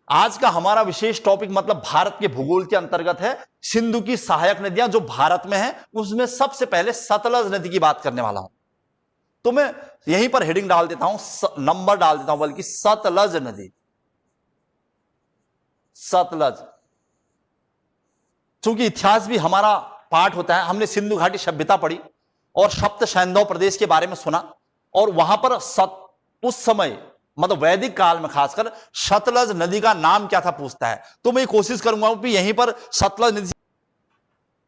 आज का हमारा विशेष टॉपिक मतलब भारत के भूगोल के अंतर्गत है सिंधु की सहायक नदियां जो भारत में है, उसमें सबसे पहले सतलज नदी की बात करने वाला हूं। तो मैं यहीं पर हेडिंग डाल देता हूं, नंबर डाल देता हूं, बल्कि सतलज नदी। सतलज, चूंकि इतिहास भी हमारा पाठ होता है, हमने सिंधु घाटी सभ्यता पढ़ी और सप्त सैंधव प्रदेश के बारे में सुना, और वहां पर उस समय मतलब वैदिक काल में खासकर सतलज नदी का नाम क्या था पूछता है, तो मैं कोशिश करूंगा कि यहीं पर सतलज नदी।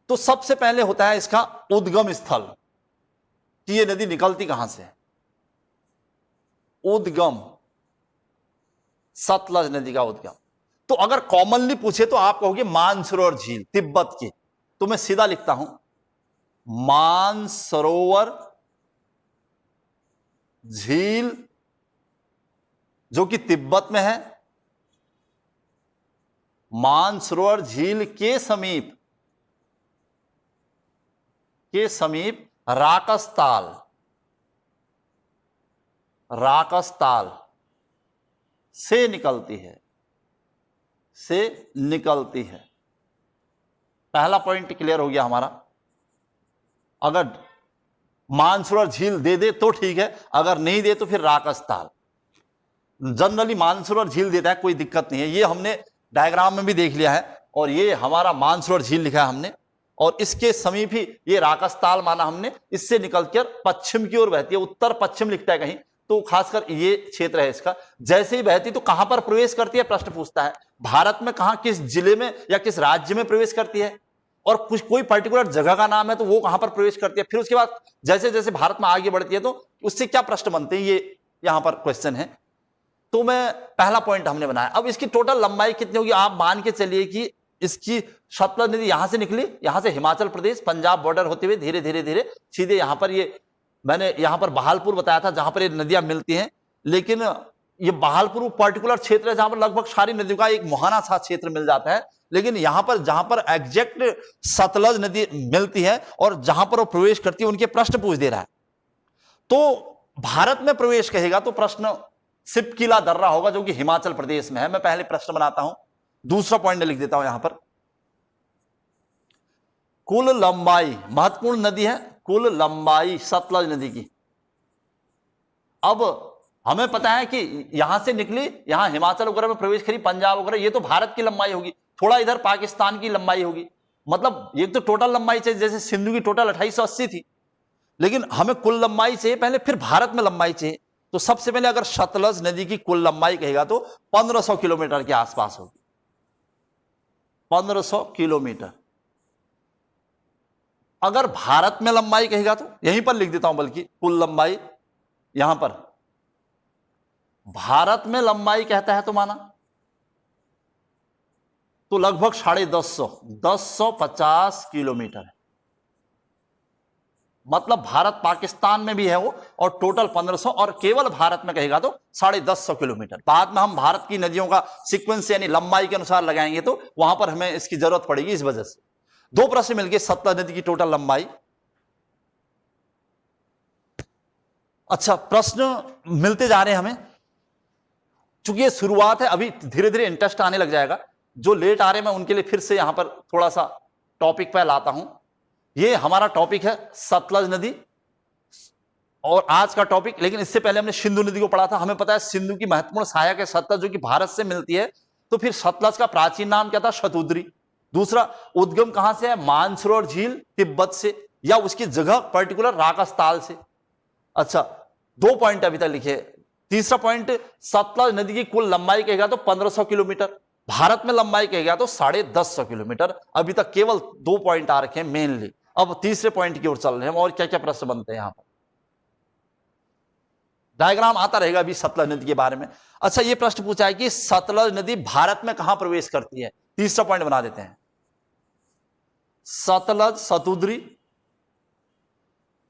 तो सबसे पहले होता है इसका उद्गम स्थल कि ये नदी निकलती कहां से है। उद्गम, सतलज नदी का उद्गम। तो अगर कॉमनली पूछे तो आप कहोगे मानसरोवर झील तिब्बत की, तो मैं सीधा लिखता हूं मानसरोवर झील जो कि तिब्बत में है। मानसरोवर झील के समीप राकसताल से निकलती है। पहला पॉइंट क्लियर हो गया हमारा। अगर मानसरोवर झील दे दे तो ठीक है, अगर नहीं दे तो फिर राकसताल। जनरली मानसरोवर झील देता है, कोई दिक्कत नहीं है, ये हमने डायग्राम में भी देख लिया है, और ये हमारा मानसरोवर झील लिखा है हमने, और इसके समीप ही ये राकसताल माना हमने। इससे निकलकर पश्चिम की ओर बहती है, उत्तर पश्चिम लिखता है कहीं, तो खासकर ये क्षेत्र है इसका। जैसे ही बहती तो कहां पर प्रवेश करती है प्रश्न पूछता है, भारत में कहां, किस जिले में या किस राज्य में प्रवेश करती है, और कुछ कोई पर्टिकुलर जगह का नाम है तो वो कहां पर प्रवेश करती है। फिर उसके बाद जैसे जैसे भारत में आगे बढ़ती है तो उससे क्या प्रश्न बनते हैं, ये यहां पर क्वेश्चन है। तो मैं पहला पॉइंट हमने बनाया। अब इसकी टोटल लंबाई कितनी होगी, आप मान के चलिए कि इसकी सतलज नदी यहां से निकली, यहां से हिमाचल प्रदेश पंजाब बॉर्डर होते हुए धीरे धीरे धीरे सीधे यहां पर, ये मैंने यहां पर बहालपुर बताया था जहां पर ये नदियां मिलती हैं, लेकिन ये बहालपुर पर्टिकुलर क्षेत्र है जहां पर लगभग सारी नदियों का एक मुहाना सा क्षेत्र मिल जाता है। लेकिन यहां पर जहां पर एग्जैक्ट सतलज नदी मिलती है और जहां पर वो प्रवेश करती है, उनके प्रश्न पूछ दे रहा है। तो भारत में प्रवेश कहेगा तो प्रश्न सिपकिला दर्रा होगा जो कि हिमाचल प्रदेश में है। मैं पहले प्रश्न बनाता हूं, दूसरा पॉइंट लिख देता हूं यहां पर। कुल लंबाई, महत्वपूर्ण नदी है, कुल लंबाई सतलज नदी की। अब हमें पता है कि यहां से निकली, यहां हिमाचल वगैरह में प्रवेश करी, पंजाब वगैरह, ये तो भारत की लंबाई होगी, थोड़ा इधर पाकिस्तान की लंबाई होगी। मतलब ये तो टोटल लंबाई चाहिए, जैसे सिंधु की टोटल 2880 थी, लेकिन हमें कुल लंबाई चाहिए पहले, फिर भारत में लंबाई चाहिए। तो सबसे पहले अगर सतलज नदी की कुल लंबाई कहेगा तो 1500 किलोमीटर के आसपास होगी, 1500 किलोमीटर। अगर भारत में लंबाई कहेगा तो यहीं पर लिख देता हूं, बल्कि कुल लंबाई यहां पर भारत में लंबाई कहता है तो माना तो लगभग 1150 किलोमीटर है। मतलब भारत पाकिस्तान में भी है वो, और टोटल 1500, और केवल भारत में कहेगा तो 150 किलोमीटर। बाद में हम भारत की नदियों का सीक्वेंस यानी लंबाई के अनुसार लगाएंगे तो वहां पर हमें इसकी जरूरत पड़ेगी, इस वजह से। दो प्रश्न मिल गए, सतलज नदी की टोटल लंबाई। अच्छा, प्रश्न मिलते जा रहे हैं हमें, चूंकि ये शुरुआत है, अभी धीरे धीरे इंटरेस्ट आने लग जाएगा। जो लेट आ रहे हैं मैं उनके लिए फिर से यहां पर थोड़ा सा टॉपिक पे लाता हूं। ये हमारा टॉपिक है सतलज नदी और आज का टॉपिक, लेकिन इससे पहले हमने सिंधु नदी को पढ़ा था। हमें पता है सिंधु की महत्वपूर्ण सहायक है सतलज, जो कि भारत से मिलती है। तो फिर सतलज का प्राचीन नाम क्या था, शतुद्री। दूसरा, उद्गम कहां से है, मानसरोवर झील तिब्बत से, या उसकी जगह पर्टिकुलर राकसताल से। अच्छा, दो पॉइंट अभी तक लिखे। तीसरा पॉइंट, सतलज नदी की कुल लंबाई कहेगा तो 1500 किलोमीटर, भारत में लंबाई कहेगा तो 150 किलोमीटर। अभी तक केवल दो पॉइंट आ रखे हैं मेनली। अब तीसरे पॉइंट की ओर चल रहे हैं, और क्या क्या प्रश्न बनते हैं यहां पर। डायग्राम आता रहेगा अभी सतलज नदी के बारे में। अच्छा, यह प्रश्न पूछा है कि सतलज नदी भारत में कहां प्रवेश करती है, तीसरा पॉइंट बना देते हैं। सतलज सतुद्री,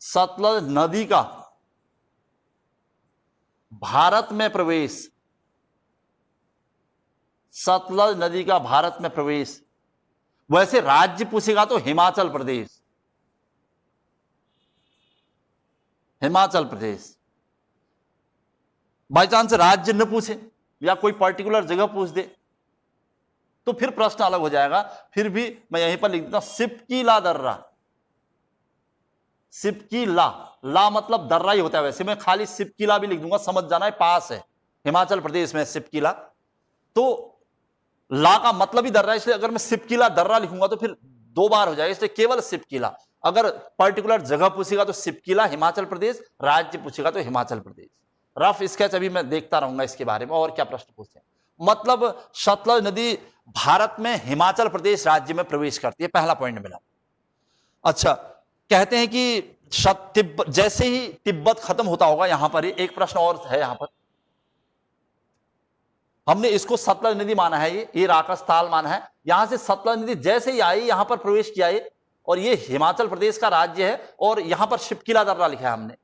सतलज नदी का भारत में प्रवेश, सतलज नदी का भारत में प्रवेश। वैसे राज्य पूछेगा तो हिमाचल प्रदेश, हिमाचल प्रदेश। बाई चांस राज्य न पूछे या कोई पर्टिकुलर जगह पूछ दे तो फिर प्रश्न अलग हो जाएगा। फिर भी मैं यहीं पर लिख देता हूं सिपकीला दर्रा। सिपकीला, ला मतलब दर्रा ही होता है, वैसे मैं खाली सिपकीला भी लिख दूंगा, समझ जाना है, पास है, हिमाचल प्रदेश में सिपकीला। तो ला का मतलब ही दर्रा, इसलिए अगर मैं सिपकीला दर्रा लिखूंगा तो फिर दो बार हो जाएगा, इसलिए केवल सिपकीला। अगर पर्टिकुलर जगह पूछेगा तो सिपकीला हिमाचल प्रदेश, राज्य पूछेगा तो हिमाचल प्रदेश। रफ स्केच अभी मैं देखता रहूंगा इसके बारे में और क्या प्रश्न पूछते हैं। मतलब सतलज नदी भारत में हिमाचल प्रदेश राज्य में प्रवेश करती है, पहला पॉइंट मिला। अच्छा, कहते हैं कि तिब्बत, जैसे ही तिब्बत खत्म होता होगा, यहां पर एक प्रश्न और है। यहां पर हमने इसको सतलज नदी माना है, ये राकस-ताल माना है। यहां से सतलज नदी जैसे ही आई यहां पर प्रवेश किया है, और ये हिमाचल प्रदेश का राज्य है, और यहां पर शिपकीला दर्रा लिखा है हमने।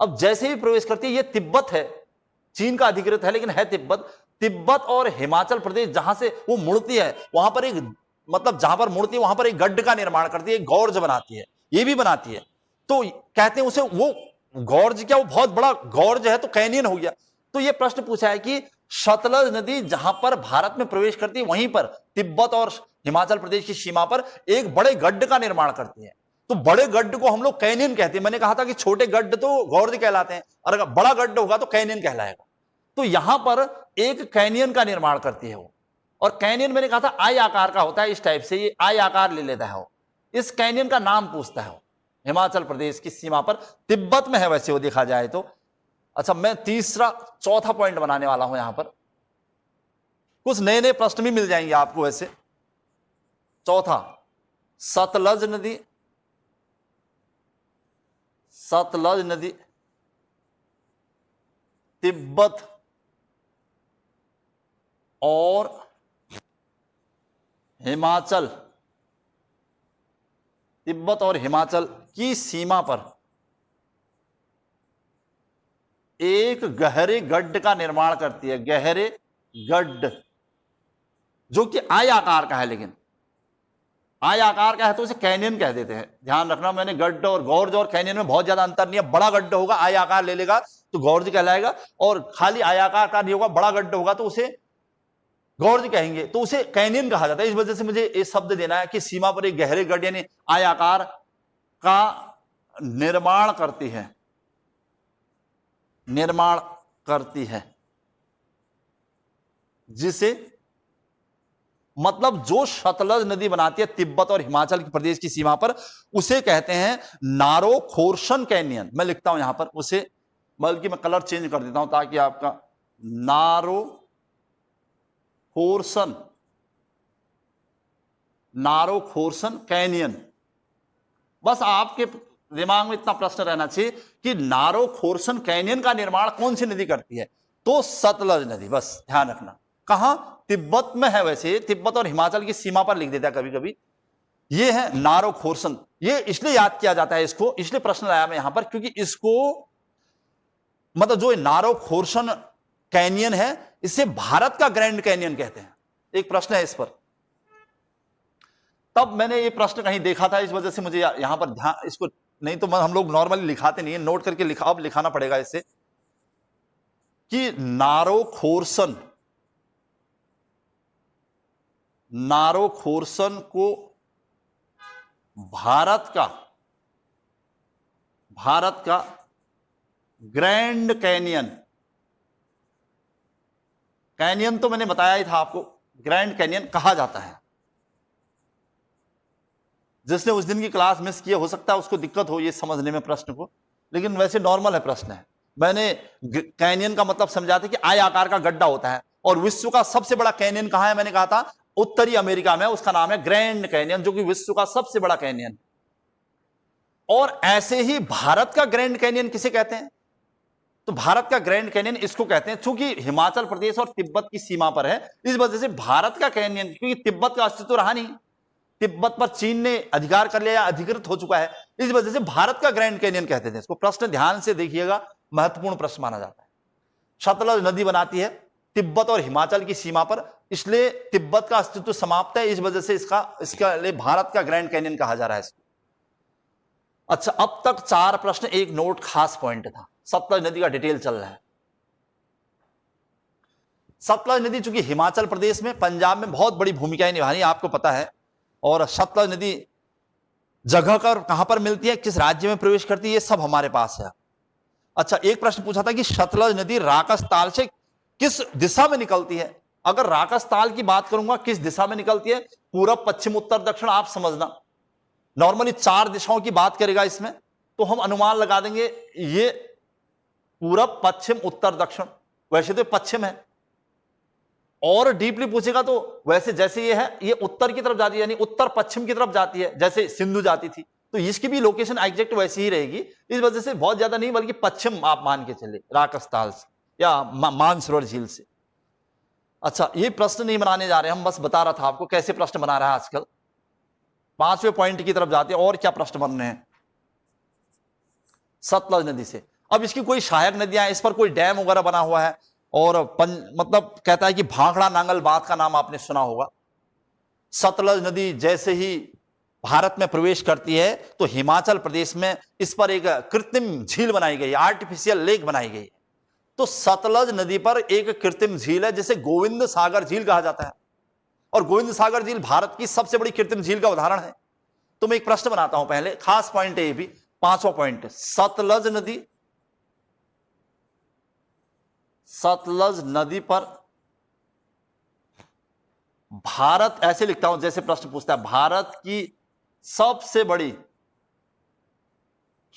अब जैसे ही प्रवेश करती है, ये तिब्बत है, चीन का अधिकृत है लेकिन है तिब्बत। तिब्बत और हिमाचल प्रदेश जहां से वो मुड़ती है, वहां पर एक, मतलब जहां पर मुड़ती है वहां पर एक गड्ढ का निर्माण करती है, एक गॉर्ज बनाती है, ये भी बनाती है। तो कहते हैं उसे, वो गॉर्ज क्या, वो बहुत बड़ा गॉर्ज है तो कैनियन हो गया। तो ये प्रश्न पूछा है कि सतलज नदी जहां पर भारत में प्रवेश करती है, वहीं पर तिब्बत और हिमाचल प्रदेश की सीमा पर एक बड़े गड्ढ का निर्माण करती है। तो बड़े गड्ढ को हम लोग कैनियन कहते हैं। मैंने कहा था कि छोटे गड्ढ तो गॉर्ज कहलाते हैं, और अगर बड़ा गड्ढ होगा तो कैनियन कहलाएगा। तो यहां पर एक कैनियन का निर्माण करती है वो, और कैनियन मैंने कहा था आई आकार का होता है, इस टाइप से ये आई आकार ले लेता है वो। इस कैनियन का नाम पूछता है वो, हिमाचल प्रदेश की सीमा पर, तिब्बत में है वैसे वो देखा जाए तो। अच्छा, मैं चौथा पॉइंट बनाने वाला हूं। यहां पर कुछ नए नए प्रश्न भी मिल जाएंगे आपको वैसे। चौथा, सतलज नदी, सतलज नदी तिब्बत और हिमाचल, तिब्बत और हिमाचल की सीमा पर एक गहरे गड्ढ का निर्माण करती है। गहरे गड्ढ जो कि आई आकार का है, लेकिन आई आकार का है तो उसे कैनियन कह देते हैं। ध्यान रखना, मैंने गड्ढ और गॉर्ज और कैनियन में बहुत ज्यादा अंतर नहीं है। बड़ा गड्ढ होगा, आई आकार ले लेगा तो गॉर्ज कहलाएगा, और खाली आई आकार का नहीं होगा, बड़ा गड्ढ होगा तो उसे गॉर्ज कहेंगे, तो उसे कैनियन कहा जाता है। इस वजह से मुझे ये शब्द देना है कि सीमा पर एक गहरे गड्ढ यानी आई आकार का निर्माण करती है, निर्माण करती है, जिसे, मतलब जो सतलज नदी बनाती है तिब्बत और हिमाचल प्रदेश की सीमा पर, उसे कहते हैं नारो खोरसन कैनियन। मैं लिखता हूं यहां पर उसे, बल्कि मैं कलर चेंज कर देता हूं ताकि आपका, नारो खोरसन, नारो खोरसन कैनियन। बस आपके दिमाग में इतना प्रश्न रहना चाहिए कि नारो खोरसन कैनियन का निर्माण कौन सी नदी करती है, तो सतलज नदी। बस ध्यान रखना, कहां, तिब्बत में है वैसे, तिब्बत और हिमाचल की सीमा पर लिख देता है कभी कभी। ये है नारो खोरसन, ये इसलिए याद किया जाता है इसको, इसलिए प्रश्न लाया मैं यहां पर, क्योंकि इसको, मतलब जो नारो खोरसन कैनियन है, इसे भारत का ग्रैंड कैनियन कहते हैं। एक प्रश्न है इस पर, तब मैंने ये प्रश्न कहीं देखा था, इस वजह से मुझे यहां पर ध्यान, इसको नहीं तो हम लोग नॉर्मली लिखाते नहीं है, नोट करके लिखा, अब लिखाना पड़ेगा इसे, कि नारो खोरसन, नारो खोरसन को भारत का ग्रैंड कैनियन, कैनियन तो मैंने बताया ही था आपको, ग्रैंड कैनियन कहा जाता है। जिसने उस दिन की क्लास मिस किया, हो सकता है उसको दिक्कत हो ये समझने में प्रश्न को, लेकिन वैसे नॉर्मल है प्रश्न है। मैंने कैनियन का मतलब समझा था कि आई आकार का गड्ढा होता है, और विश्व का सबसे बड़ा कैनियन कहां है, मैंने कहा था उत्तरी अमेरिका में, उसका नाम है ग्रैंड कैनियन, जो कि विश्व का सबसे बड़ा कैनियन। और ऐसे ही भारत का ग्रैंड कैनियन किसे कहते हैं, तो भारत का ग्रैंड कैनियन इसको कहते हैं, चूंकि हिमाचल प्रदेश और तिब्बत की सीमा पर है, इस वजह से भारत का कैनियन, क्योंकि तिब्बत का अस्तित्व रहा नहीं, तिब्बत पर चीन ने अधिकार कर लिया, अधिकृत हो चुका है, इस वजह से भारत का ग्रैंड कैनियन कहते थे इसको। प्रश्न ध्यान से देखिएगा, महत्वपूर्ण प्रश्न माना जाता है। सतलज नदी बनाती है तिब्बत और हिमाचल की सीमा पर, इसलिए तिब्बत का अस्तित्व समाप्त है, इस वजह से इसका लिए भारत का ग्रैंड कैनियन कहा जा रहा है इसको। अच्छा, अब तक 4 प्रश्न, एक नोट खास पॉइंट था, सतलज नदी का डिटेल चल रहा है। सतलज नदी चूंकि हिमाचल प्रदेश में, पंजाब में बहुत बड़ी भूमिकाएं निभा रही है, आपको पता है। और सतलज नदी जगह का कहां पर मिलती है, किस राज्य में प्रवेश करती है, ये सब हमारे पास है। अच्छा, एक प्रश्न पूछा था कि सतलज नदी राकसताल से किस दिशा में निकलती है। अगर राकसताल की बात करूंगा, किस दिशा में निकलती है, पूरब, पश्चिम, उत्तर, दक्षिण, आप समझना। नॉर्मली 4 दिशाओं की बात करेगा इसमें, तो हम अनुमान लगा देंगे ये पूरब, पश्चिम, उत्तर, दक्षिण। वैसे तो पश्चिम है, और डीपली पूछेगा तो वैसे जैसे ये है, ये उत्तर की तरफ जाती है, यानी उत्तर पश्चिम की तरफ जाती है, जैसे सिंधु जाती थी, तो इसकी भी लोकेशन एग्जैक्ट वैसी ही रहेगी। इस वजह से बहुत ज्यादा नहीं, बल्कि पश्चिम आप मान के चले, राकसताल से या मानसरोवर झील से। अच्छा, ये प्रश्न नहीं बनाने जा रहे हम, बस बता रहा था आपको कैसे प्रश्न बना रहा है आजकल। 5वें पॉइंट की तरफ जाते हैं, और क्या प्रश्न बन रहे हैं सतलज नदी से। अब इसकी कोई सहायक नदियां हैं, इस पर कोई डैम वगैरह बना हुआ है, और मतलब कहता है कि भाखड़ा नांगल बांध का नाम आपने सुना होगा। सतलज नदी जैसे ही भारत में प्रवेश करती है तो हिमाचल प्रदेश में इस पर एक कृत्रिम झील बनाई गई, आर्टिफिशियल लेक बनाई गई। तो सतलज नदी पर एक कृत्रिम झील है जिसे गोविंद सागर झील कहा जाता है, और गोविंद सागर झील भारत की सबसे बड़ी कृत्रिम झील का उदाहरण है। तो मैं एक प्रश्न बनाता हूं, पहले खास पॉइंट है ये भी, 5वां पॉइंट, सतलज नदी पर भारत, ऐसे लिखता हूं जैसे प्रश्न पूछता है, भारत की सबसे बड़ी,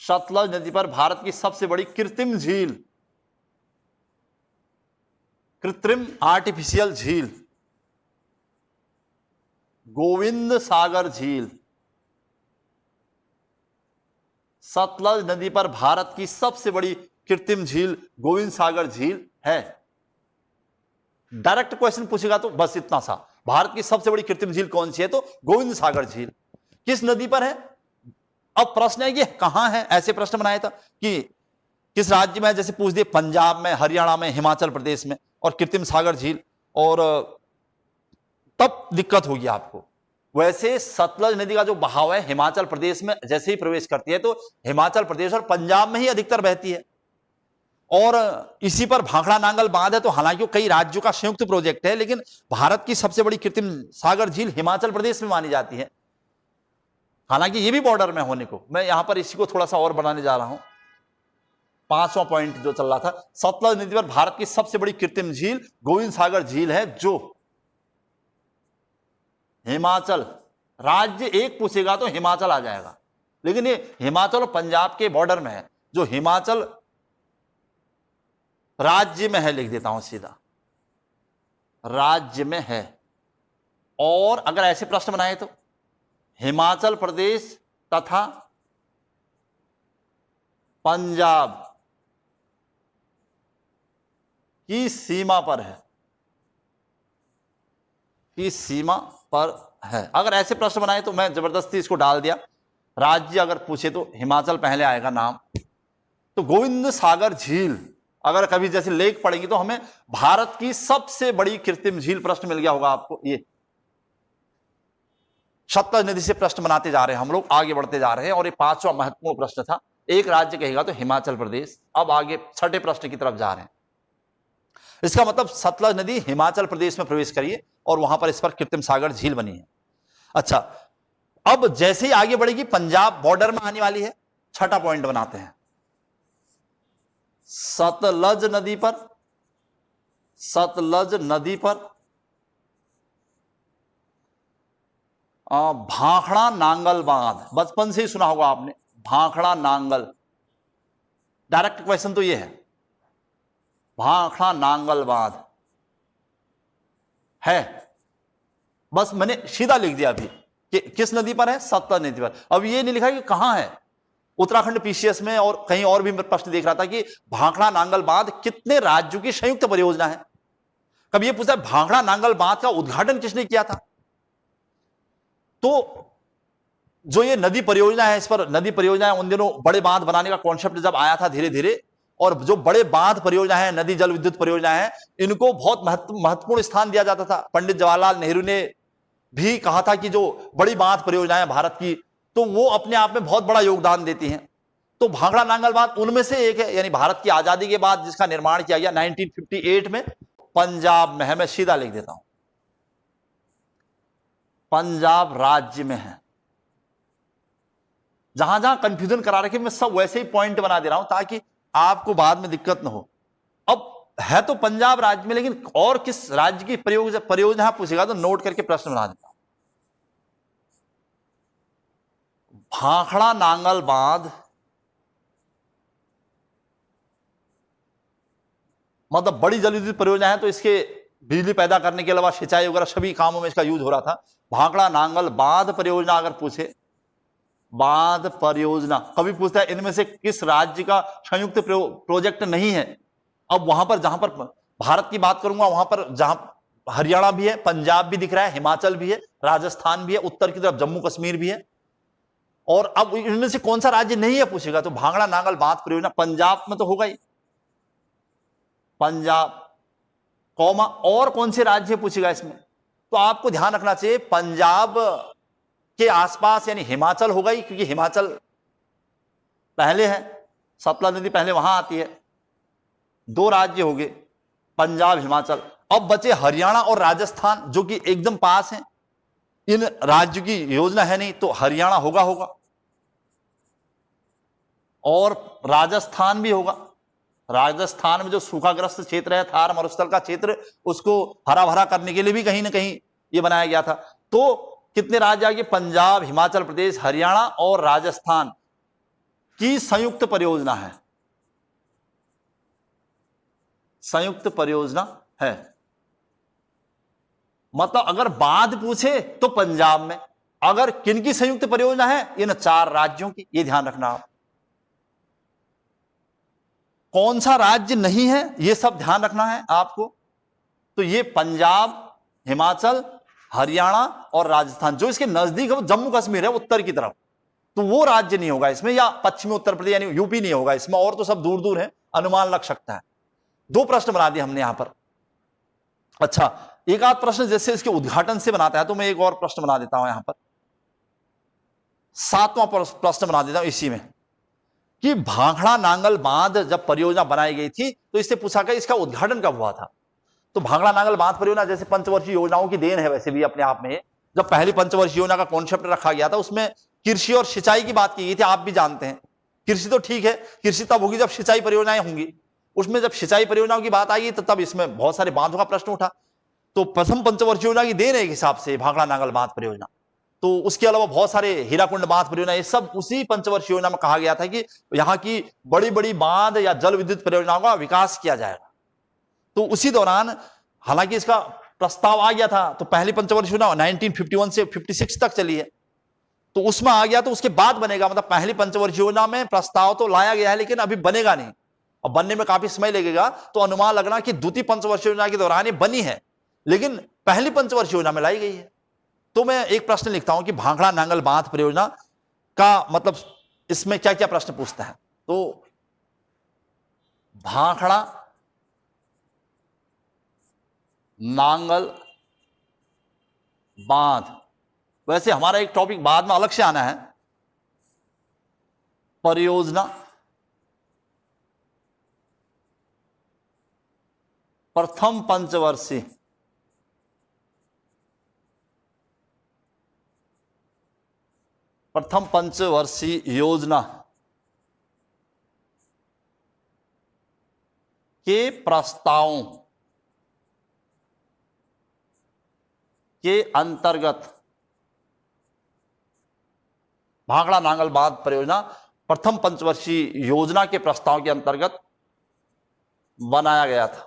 सतलज नदी पर भारत की सबसे बड़ी कृत्रिम झील, कृत्रिम आर्टिफिशियल झील गोविंद सागर झील। सतलज नदी पर भारत की सबसे बड़ी कृत्रिम झील गोविंद सागर झील है। डायरेक्ट क्वेश्चन पूछेगा तो बस इतना सा, भारत की सबसे बड़ी कृत्रिम झील कौन सी है, तो गोविंद सागर झील। किस नदी पर है, अब प्रश्न है कि कहां है, ऐसे प्रश्न बनाया था कि किस राज्य में है, जैसे पूछ दिए पंजाब में, हरियाणा में, हिमाचल प्रदेश में, और कृत्रिम सागर झील, और तब दिक्कत होगी आपको। वैसे सतलज नदी का जो बहाव है हिमाचल प्रदेश में जैसे ही प्रवेश करती है तो हिमाचल प्रदेश और पंजाब में ही अधिकतर बहती है, और इसी पर भाखड़ा नांगल बांध है। तो हालांकि वो कई राज्यों का संयुक्त प्रोजेक्ट है, लेकिन भारत की सबसे बड़ी कृत्रिम सागर झील हिमाचल प्रदेश में मानी जाती है। हालांकि ये भी बॉर्डर में होने को, मैं यहां पर इसी को थोड़ा सा और बनाने जा रहा हूं। 5वां पॉइंट जो चल रहा था, सतलज नदी पर भारत की सबसे बड़ी कृत्रिम झील गोविंद सागर झील है, जो हिमाचल, राज्य एक पूछेगा तो हिमाचल आ जाएगा, लेकिन ये हिमाचल और पंजाब के बॉर्डर में है, जो हिमाचल राज्य में है, लिख देता हूं सीधा, राज्य में है। और अगर ऐसे प्रश्न बनाए तो हिमाचल प्रदेश तथा पंजाब की सीमा पर है, की सीमा पर है। अगर ऐसे प्रश्न बनाए तो मैं जबरदस्ती इसको डाल दिया, राज्य अगर पूछे तो हिमाचल पहले आएगा नाम। तो गोविंद सागर झील अगर कभी जैसे लेक पड़ेगी तो हमें भारत की सबसे बड़ी कृत्रिम झील प्रश्न मिल गया होगा आपको। ये सतलज नदी से प्रश्न बनाते जा रहे हैं हम लोग, आगे बढ़ते जा रहे हैं, और ये 5वां महत्वपूर्ण प्रश्न था। एक राज्य कहेगा तो हिमाचल प्रदेश। अब आगे 6ठे प्रश्न की तरफ जा रहे हैं। इसका मतलब सतलज नदी हिमाचल प्रदेश में प्रवेश करिए और वहां पर इस पर कृत्रिम सागर झील बनी है। अच्छा, अब जैसे ही आगे बढ़ेगी पंजाब बॉर्डर में आने वाली है। 6ठा पॉइंट बनाते हैं, सतलज नदी पर, सतलज नदी पर भाखड़ा नांगल बांध, बचपन से ही सुना होगा आपने, भाखड़ा नांगल। डायरेक्ट क्वेश्चन तो ये है, भाखड़ा नांगल बांध है, बस मैंने सीधा लिख दिया अभी कि किस नदी पर है, सतलज नदी पर। अब ये नहीं लिखा कि कहां है। उत्तराखंड पीसीएस में और कहीं और भी प्रश्न देख रहा था कि भाखड़ा नांगल बांध कितने राज्यों की संयुक्त परियोजना है। कभी ये पूछा भाखड़ा नांगल बांध का उद्घाटन किसने किया था। तो जो ये नदी परियोजना है, इस पर नदी परियोजना है, उन दिनों बड़े बांध बनाने का कॉन्सेप्ट जब आया था धीरे धीरे, और जो बड़े बांध परियोजना है, नदी जल विद्युत परियोजना है, इनको बहुत महत्वपूर्ण स्थान दिया जाता था। पंडित जवाहरलाल नेहरू ने भी कहा था कि जो बड़ी बांध परियोजना है भारत की, तो वो अपने आप में बहुत बड़ा योगदान देती हैं। तो भाखड़ा नांगल बांध उनमें से एक है, यानी भारत की आजादी के बाद जिसका निर्माण किया गया 1958 में, पंजाब में है, मैं सीधा लिख देता हूं, पंजाब राज्य में है। जहां जहां कंफ्यूजन करा रखे मैं सब वैसे ही पॉइंट बना दे रहा हूं ताकि आपको बाद में दिक्कत ना हो। अब है तो पंजाब राज्य में, लेकिन और किस राज्य की परियोजना पूछेगा तो नोट करके प्रश्न बना देता हूं। भाखड़ा नांगल बांध मतलब बड़ी जल विद्युत परियोजना है, तो इसके बिजली पैदा करने के अलावा सिंचाई वगैरह सभी कामों में इसका यूज हो रहा था। भाखड़ा नांगल बांध परियोजना अगर पूछे, बांध परियोजना कभी पूछता है इनमें से किस राज्य का संयुक्त प्रोजेक्ट नहीं है। अब वहां पर जहां पर भारत की बात करूंगा, वहां पर जहां हरियाणा भी है, पंजाब भी दिख रहा है, हिमाचल भी है, राजस्थान भी है, उत्तर की तरफ जम्मू कश्मीर भी है। और अब इनमें से कौन सा राज्य नहीं है पूछेगा तो भाखड़ा नांगल बांध परियोजना पंजाब में तो होगा ही, पंजाब कौमा और कौन से राज्य पूछेगा इसमें। तो आपको ध्यान रखना चाहिए पंजाब के आसपास यानी हिमाचल होगा ही, क्योंकि हिमाचल पहले है, सतलज नदी पहले वहां आती है। दो राज्य हो गए पंजाब हिमाचल। अब बचे हरियाणा और राजस्थान जो कि एकदम पास हैं। इन राज्यों की योजना है नहीं तो हरियाणा होगा और राजस्थान भी होगा। राजस्थान में जो सूखाग्रस्त क्षेत्र है, थार मरुस्थल का क्षेत्र, उसको हरा भरा करने के लिए भी कहीं ना कहीं ये बनाया गया था। तो कितने राज्य आ गए, पंजाब, हिमाचल प्रदेश, हरियाणा और राजस्थान की संयुक्त परियोजना है, संयुक्त परियोजना है। मतलब अगर बांध पूछे तो पंजाब में, अगर किनकी संयुक्त परियोजना है, इन चार राज्यों की, ये ध्यान रखना आप। कौन सा राज्य नहीं है ये सब ध्यान रखना है आपको। तो ये पंजाब, हिमाचल, हरियाणा और राजस्थान, जो इसके नजदीक है वो जम्मू कश्मीर है उत्तर की तरफ, तो वो राज्य नहीं होगा इसमें, या पश्चिमी उत्तर प्रदेश यानी यूपी नहीं होगा इसमें, और तो सब दूर दूर है, अनुमान लग सकता है। दो प्रश्न बना दिए हमने यहां पर। अच्छा, एक आध प्रश्न जैसे इसके उद्घाटन से बनाता है तो मैं एक और प्रश्न बना देता हूं यहां पर, सातवां प्रश्न बना देता हूं इसी में, कि भाखड़ा नांगल बांध जब परियोजना बनाई गई थी तो इससे पूछा गया इसका उद्घाटन कब हुआ था। तो भाखड़ा नांगल बांध परियोजना जैसे पंचवर्षीय योजनाओं की देन है वैसे भी अपने आप में। जब पहली पंचवर्षीय योजना का कॉन्सेप्ट रखा गया था उसमें कृषि और सिंचाई की बात की गई थी, आप भी जानते हैं। कृषि तो ठीक है, कृषि तब होगी जब सिंचाई परियोजनाएं होंगी, उसमें जब सिंचाई परियोजनाओं की बात आई तो तब इसमें बहुत सारे बांधों का प्रश्न उठा। तो प्रथम पंचवर्षीय योजना की देन है एक हिसाब से भाखड़ा नांगल बांध परियोजना। तो उसके अलावा बहुत सारे हीराकुंड बांध परियोजना, ये सब उसी पंचवर्षीय योजना में कहा गया था कि यहां की बड़ी बड़ी बांध या जल विद्युत परियोजनाओं का विकास किया जाएगा। तो उसी दौरान हालांकि इसका प्रस्ताव आ गया था, तो पहली पंचवर्षीय योजना 1951 से 56 तक चली है, तो उसमें आ गया तो उसके बाद बनेगा। मतलब पहली पंचवर्षीय योजना में प्रस्ताव तो लाया गया है लेकिन अभी बनेगा नहीं, और बनने में काफी समय लगेगा। तो अनुमान लगना कि द्वितीय पंचवर्षीय योजना के दौरान ये बनी है, लेकिन पहली पंचवर्षीय योजना में लाई गई है। तो मैं एक प्रश्न लिखता हूं कि भाखड़ा नांगल बांध परियोजना का मतलब इसमें क्या क्या प्रश्न पूछता है। तो भाखड़ा नांगल बांध, वैसे हमारा एक टॉपिक बाद में अलग से आना है, परियोजना प्रथम पंचवर्षीय योजना के प्रस्तावों के अंतर्गत भाखड़ा नांगल बांध परियोजना प्रथम पंचवर्षीय योजना के प्रस्ताव के अंतर्गत बनाया गया था।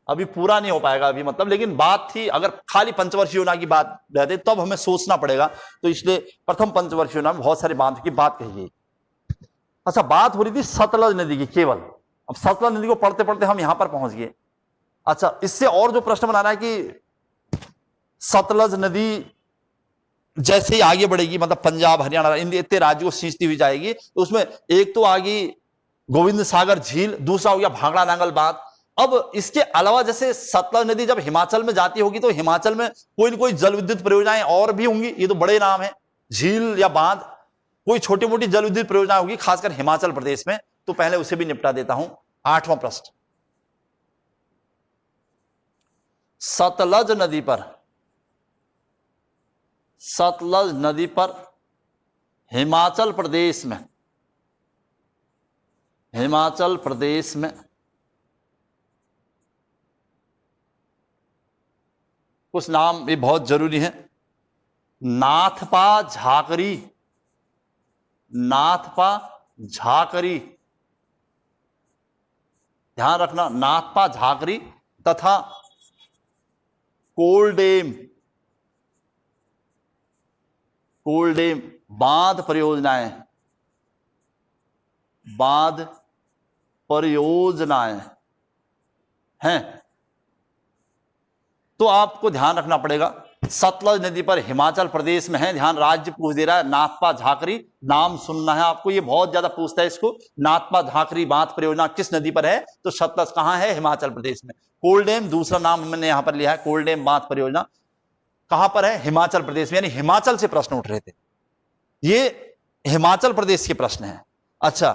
अभी पूरा नहीं हो पाएगा अभी मतलब, लेकिन बात थी अगर खाली पंचवर्षीय योजना की बात रहती तब हमें सोचना पड़ेगा, तो इसलिए प्रथम पंचवर्षीय योजना में बहुत सारे बांध की बात कही गई। अच्छा, बात हो रही थी सतलज नदी की केवल। अब सतलज नदी को पढ़ते पढ़ते हम यहां पर पहुंच गए। अच्छा, इससे और जो प्रश्न बनाना है कि सतलज नदी जैसे ही आगे बढ़ेगी, मतलब पंजाब, हरियाणा, इन इतने राज्यों को सींचती हुई जाएगी, तो उसमें एक तो आ गई गोविंद सागर झील, दूसरा हो गया भाखड़ा नांगल बांध। अब इसके अलावा जैसे सतलज नदी जब हिमाचल में जाती होगी तो हिमाचल में कोई न कोई जल विद्युत परियोजनाएं और भी होंगी, ये तो बड़े नाम है, झील या बांध, कोई छोटी मोटी जल विद्युत परियोजना होगी खासकर हिमाचल प्रदेश में, तो पहले उसे भी निपटा देता हूं। 8वां प्रश्न, सतलज नदी पर, सतलज नदी पर हिमाचल प्रदेश में, हिमाचल प्रदेश में कुछ नाम भी बहुत जरूरी है। नाथपा झाकरी, नाथपा झाकरी, ध्यान रखना, नाथपा झाकरी तथा कोलडेम, कोलडेम बांध परियोजनाएं, बांध परियोजनाएं हैं। तो आपको ध्यान रखना पड़ेगा, सतलज नदी पर हिमाचल प्रदेश में है, ध्यान, राज्य पूछ दे रहा है, नाथपा झाकरी, नाम सुनना है आपको, ये बहुत ज्यादा पूछता है इसको। नाथपा झाकरी बांध परियोजना किस नदी पर है? तो सतलज कहां है? हिमाचल प्रदेश में। कोलडेम दूसरा नाम मैंने यहां पर लिया है, कोलडेम बांध परियोजना कहां पर है? हिमाचल प्रदेश में, यानी हिमाचल से प्रश्न उठ रहे थे, ये हिमाचल प्रदेश के प्रश्न है। अच्छा,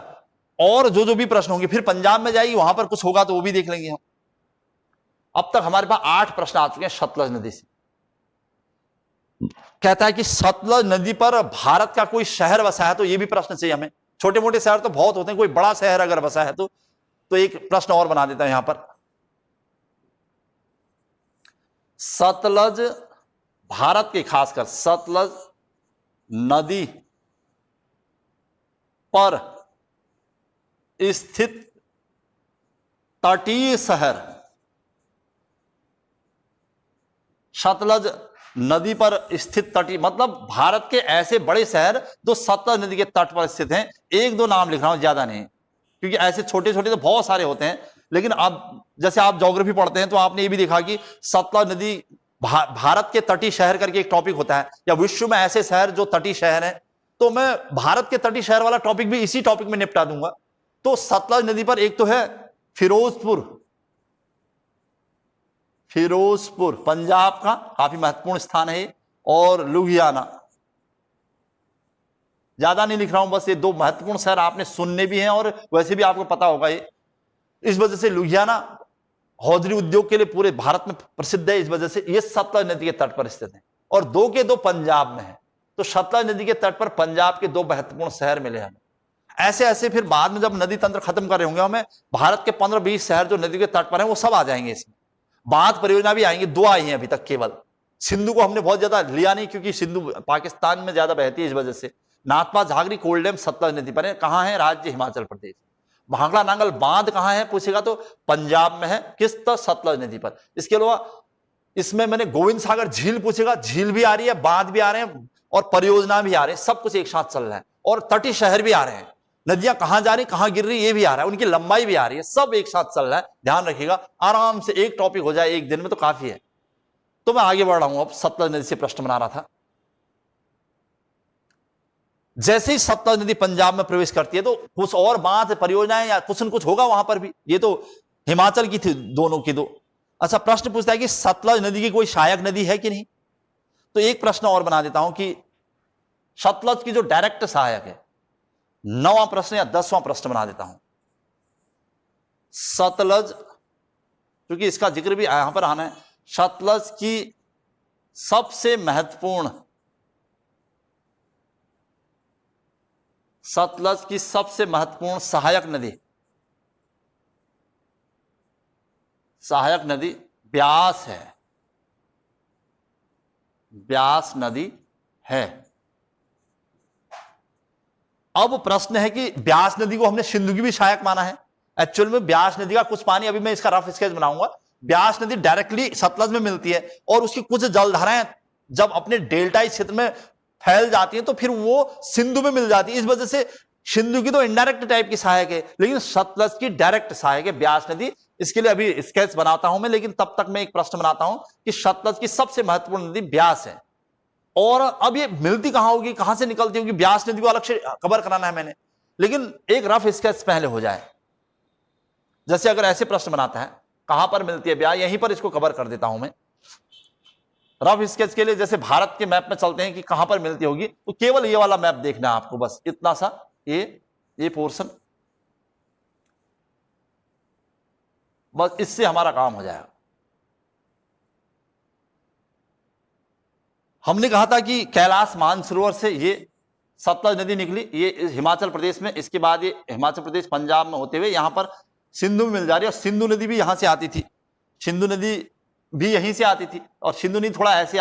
और जो भी प्रश्न होंगे फिर पंजाब में जाएगी, वहां पर कुछ होगा तो वो भी देख लेंगे हम। अब तक हमारे पास 8 प्रश्न आ चुके हैं सतलज नदी से। कहता है कि सतलज नदी पर भारत का कोई शहर बसा है, तो ये भी प्रश्न चाहिए हमें। छोटे मोटे शहर तो बहुत होते हैं, कोई बड़ा शहर अगर बसा है तो एक प्रश्न और बना देता हूं यहां पर। सतलज, भारत के खासकर सतलज नदी पर स्थित तटीय शहर, सतलज नदी पर स्थित तटीय मतलब भारत के ऐसे बड़े शहर जो सतलज नदी के तट पर स्थित हैं। एक दो नाम लिख रहा हूं, ज्यादा नहीं, क्योंकि ऐसे छोटे छोटे तो बहुत सारे होते हैं। लेकिन अब जैसे आप ज्योग्राफी पढ़ते हैं तो आपने ये भी देखा कि सतलज नदी भारत के तटीय शहर करके एक टॉपिक होता है, या विश्व में ऐसे शहर जो तटीय शहर हैं। तो मैं भारत के तटीय शहर वाला टॉपिक भी इसी टॉपिक में निपटा दूंगा। तो सतलज नदी पर एक तो है फिरोजपुर, फिरोजपुर पंजाब का काफी महत्वपूर्ण स्थान है, और लुधियाना। ज्यादा नहीं लिख रहा हूं, बस ये 2 महत्वपूर्ण शहर आपने सुनने भी हैं और वैसे भी आपको पता होगा ये। इस वजह से लुधियाना हौजरी उद्योग के लिए पूरे भारत में प्रसिद्ध है, इस वजह से ये सतलज नदी के तट पर स्थित है, और 2 के 2 पंजाब में है। तो सतलज नदी के तट पर पंजाब के 2 महत्वपूर्ण शहर मिले हमें। ऐसे ऐसे फिर बाद में जब नदी तंत्र खत्म कर रहे होंगे हमें, भारत के 15-20 शहर जो नदी के तट पर हैं वो सब आ जाएंगे इसमें। बांध परियोजना भी आएंगी, 2 आई हैं अभी तक केवल। सिंधु को हमने बहुत ज्यादा लिया नहीं, क्योंकि सिंधु पाकिस्तान में ज्यादा बहती है, इस वजह से। नाथपा झाकरी कोलडेम सतलज नदी पर है, कहां है? राज्य हिमाचल प्रदेश। भांगड़ा नांगल बांध कहां है पूछेगा तो पंजाब में है, किस? तो सतलज नदी पर। इसके अलावा इसमें मैंने गोविंद सागर झील पूछेगा, झील भी आ रही है, बांध भी आ रहे हैं, और परियोजना भी आ रहे हैं, सब कुछ एक साथ चल रहा है, और तटीय शहर भी आ रहे हैं। नदियां कहां जा रही, कहां गिर रही, ये भी आ रहा है, उनकी लंबाई भी आ रही है, सब एक साथ चल रहा है। ध्यान रखिएगा, आराम से एक टॉपिक हो जाए एक दिन में तो काफी है। तो मैं आगे बढ़ रहा हूं, अब सतलज नदी से प्रश्न बना रहा था। जैसे ही सतलज नदी पंजाब में प्रवेश करती है तो कुछ और बांध परियोजनाएं या कुछ न कुछ होगा वहां पर भी। ये तो हिमाचल की थी, दोनों की 2। अच्छा, प्रश्न पूछता है कि सतलज नदी की कोई सहायक नदी है कि नहीं। तो एक प्रश्न और बना देता हूं कि सतलज की जो डायरेक्ट सहायक है, 9वां प्रश्न या 10वां प्रश्न बना देता हूं। सतलज, क्योंकि इसका जिक्र भी यहां पर आना है, सतलज की सबसे महत्वपूर्ण, सतलज की सबसे महत्वपूर्ण सहायक नदी, सहायक नदी ब्यास है, ब्यास नदी है। अब प्रश्न है कि ब्यास नदी को हमने सिंधु की भी सहायक माना है। एक्चुअल में ब्यास नदी का कुछ पानी, अभी मैं इसका रफ स्केच बनाऊंगा, ब्यास नदी डायरेक्टली सतलज में मिलती है, और उसकी कुछ जलधाराएं जब अपने डेल्टाई क्षेत्र में फैल जाती हैं तो फिर वो सिंधु में मिल जाती है। इस वजह से सिंधु की तो इनडायरेक्ट टाइप की सहायक है, लेकिन सतलज की डायरेक्ट सहायक है ब्यास नदी। इसके लिए अभी स्केच बनाता हूं मैं, लेकिन तब तक मैं एक प्रश्न बनाता हूं कि सतलज की सबसे महत्वपूर्ण नदी ब्यास है। और अब ये मिलती कहां होगी, कहां से निकलती होगी, ब्यास नदी को अलग से कवर कराना है मैंने, लेकिन एक रफ स्केच पहले हो जाए। जैसे अगर ऐसे प्रश्न बनाता है कहां पर मिलती है ब्यास, यहीं पर इसको कवर कर देता हूं मैं रफ स्केच के लिए। जैसे भारत के मैप में चलते हैं कि कहां पर मिलती होगी, तो केवल ये वाला मैप देखना है आपको, बस इतना सा, ये पोर्शन, बस इससे हमारा काम हो जाएगा। हमने कहा था कि कैलाश मानसरोवर से ये सतलज नदी निकली, ये हिमाचल प्रदेश में, इसके बाद ये हिमाचल प्रदेश पंजाब में होते हुए यहां पर सिंधु में मिल जा रही है। और सिंधु नदी भी यहां से आती थी, सिंधु नदी भी यहीं से आती थी, और सिंधु नदी थोड़ा ऐसे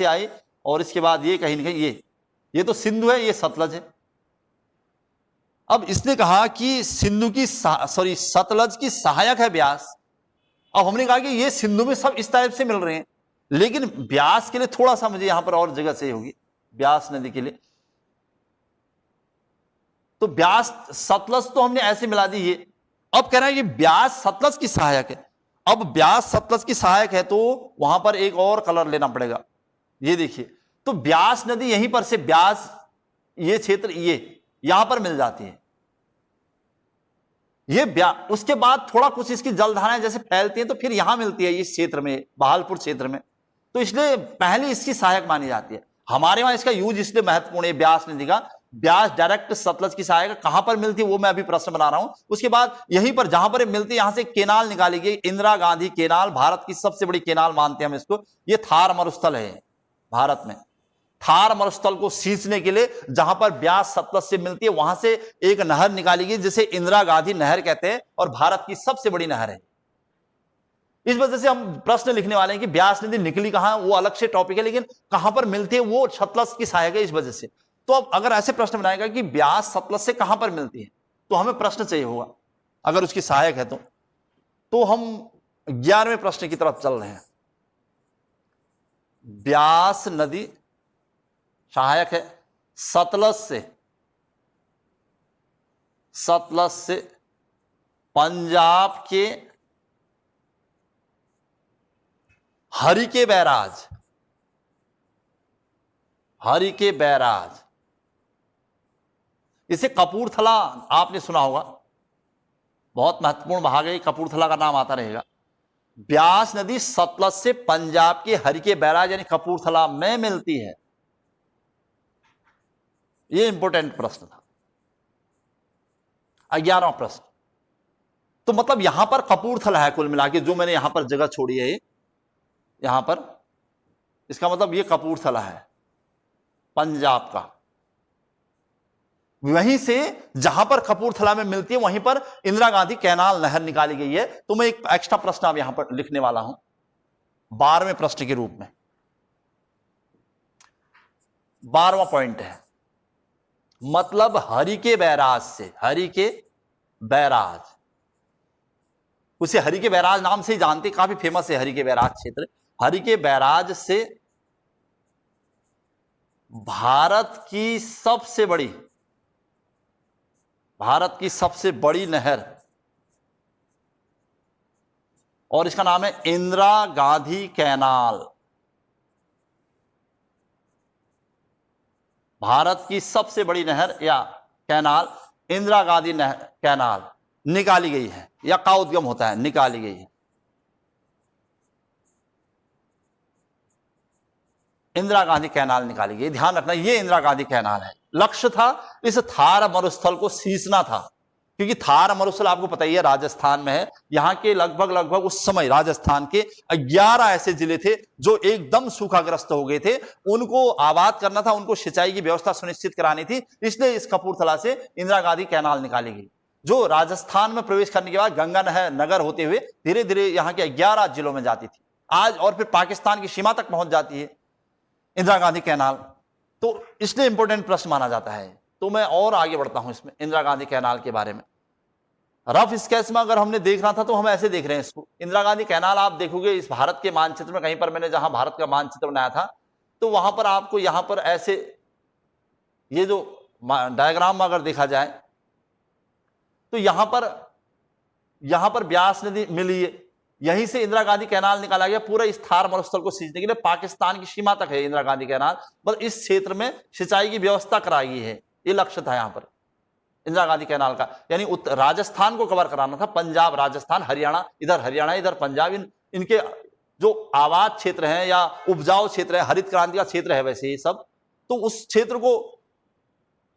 आई और इसके बाद ये कहीं ना कहीं ये तो सिंधु है, ये सतलज है। अब इसने कहा कि सतलज की सहायक है ब्यास। अब हमने कहा कि ये सिंधु में सब इस टाइप से मिल रहे हैं, लेकिन ब्यास के लिए थोड़ा सा मुझे यहां पर और जगह चाहिए होगी, ब्यास नदी के लिए। तो ब्यास सतलज तो हमने ऐसे मिला दी ये। अब कह रहे हैं कि ब्यास सतलज की सहायक है। अब ब्यास सतलज की सहायक है तो वहां पर एक और कलर लेना पड़ेगा। ये देखिए, तो ब्यास नदी यहीं पर से ब्यास, ये क्षेत्र ये यहां पर मिल जाती है, ये उसके बाद थोड़ा कुछ इसकी जलधाराएं जैसे फैलती हैं तो फिर यहां मिलती है इस क्षेत्र में, बहालपुर क्षेत्र में। तो इसलिए पहले इसकी सहायक मानी जाती है। हमारे वहां इसका यूज इसलिए महत्वपूर्ण है ब्यास नदी का। ब्यास डायरेक्ट सतलज की सहायक कहां पर मिलती है वो मैं अभी प्रश्न बना रहा हूं। उसके बाद यहीं पर जहां पर मिलती है, यहां से केनाल निकाली गई, इंदिरा गांधी केनाल, भारत की सबसे बड़ी केनाल मानते हैं हम इसको। ये थार मरुस्थल है भारत में। थार मरुस्थल को सींचने के लिए जहां पर ब्यास सतलज से मिलती है, वहां से एक नहर निकाली गई जिसे इंदिरा गांधी नहर कहते हैं, और भारत की सबसे बड़ी नहर है। इस वजह से हम प्रश्न लिखने वाले हैं कि ब्यास नदी निकली कहां, वो अलग से टॉपिक है, लेकिन कहां पर मिलती है वो सतलज की सहायक है इस वजह से। तो अब अगर ऐसे प्रश्न बनाएगा कि ब्यास सतलज से कहां पर मिलती है, तो हमें प्रश्न चाहिए होगा अगर उसकी सहायक है तो हम 11वें प्रश्न की तरफ चल रहे हैं। ब्यास नदी सहायक है सतलज से पंजाब के हरिके बैराज, इसे कपूरथला आपने सुना होगा, बहुत महत्वपूर्ण भाग है, कपूरथला का नाम आता रहेगा। ब्यास नदी सतलज से पंजाब के हरिके बैराज यानी कपूरथला में मिलती है। यह इंपॉर्टेंट प्रश्न था। 11वां प्रश्न, तो मतलब यहां पर कपूरथला है कुल मिला के, जो मैंने यहां पर जगह छोड़ी है यहां पर, इसका मतलब ये कपूरथला है पंजाब का। वहीं से जहां पर कपूरथला में मिलती है वहीं पर इंदिरा गांधी कैनाल नहर निकाली गई है। तो मैं एक एक्स्ट्रा प्रश्न अब यहां पर लिखने वाला हूं 12वें प्रश्न के रूप में। 12वां पॉइंट है, मतलब हरिके बैराज, उसे हरिके बैराज नाम से ही जानते, काफी फेमस है हरिके बैराज क्षेत्र। हरिके बैराज से भारत की सबसे बड़ी नहर, और इसका नाम है इंदिरा गांधी कैनाल। भारत की सबसे बड़ी नहर या कैनाल इंदिरा गांधी कैनाल निकाली गई है, या का उद्गम होता है, निकाली गई है। इंदिरा गांधी कैनाल निकाली गई, ध्यान रखना ये इंदिरा गांधी कैनाल है। लक्ष्य था इस थार मरुस्थल को सींचना था, क्योंकि थार मरुस्थल आपको पता ही है राजस्थान में है। यहां के लगभग उस समय राजस्थान के 11 ऐसे जिले थे जो एकदम सूखाग्रस्त हो गए थे, उनको आबाद करना था, उनको सिंचाई की व्यवस्था सुनिश्चित करानी थी। इसलिए इस कपूरथला से इंदिरा गांधी कैनाल निकाली गई, जो राजस्थान में प्रवेश करने के बाद गंगा नगर होते हुए धीरे धीरे यहां के 11 जिलों में जाती थी आज, और फिर पाकिस्तान की सीमा तक पहुंच जाती है इंदिरा गांधी कैनाल। तो इसलिए इंपॉर्टेंट प्रश्न माना जाता है। तो मैं और आगे बढ़ता हूं इसमें इंदिरा गांधी कैनाल के बारे में। रफ स्केच में अगर हमने देखना था तो हम ऐसे देख रहे हैं इसको। इंदिरा गांधी कैनाल आप देखोगे इस भारत के मानचित्र में, कहीं पर मैंने जहां भारत का मानचित्र बनाया था तो वहां पर आपको यहां पर ऐसे, ये जो डायग्राम में अगर देखा जाए तो यहां पर ब्यास नदी मिली है, यहीं से इंदिरा गांधी कैनाल निकाला गया। पूरा इस थार मरुस्थल को सींचने के लिए पाकिस्तान की सीमा तक है इंदिरा गांधी कैनाल, बस इस क्षेत्र में सिंचाई की व्यवस्था कराई गई है। ये लक्ष्य था यहां पर इंदिरा गांधी कैनाल का, यानी राजस्थान को कवर कराना था, पंजाब, राजस्थान, हरियाणा, इधर पंजाब, इनके जो आबाद क्षेत्र हैं या उपजाऊ क्षेत्र है, हरित क्रांति का क्षेत्र है वैसे ये सब, तो उस क्षेत्र को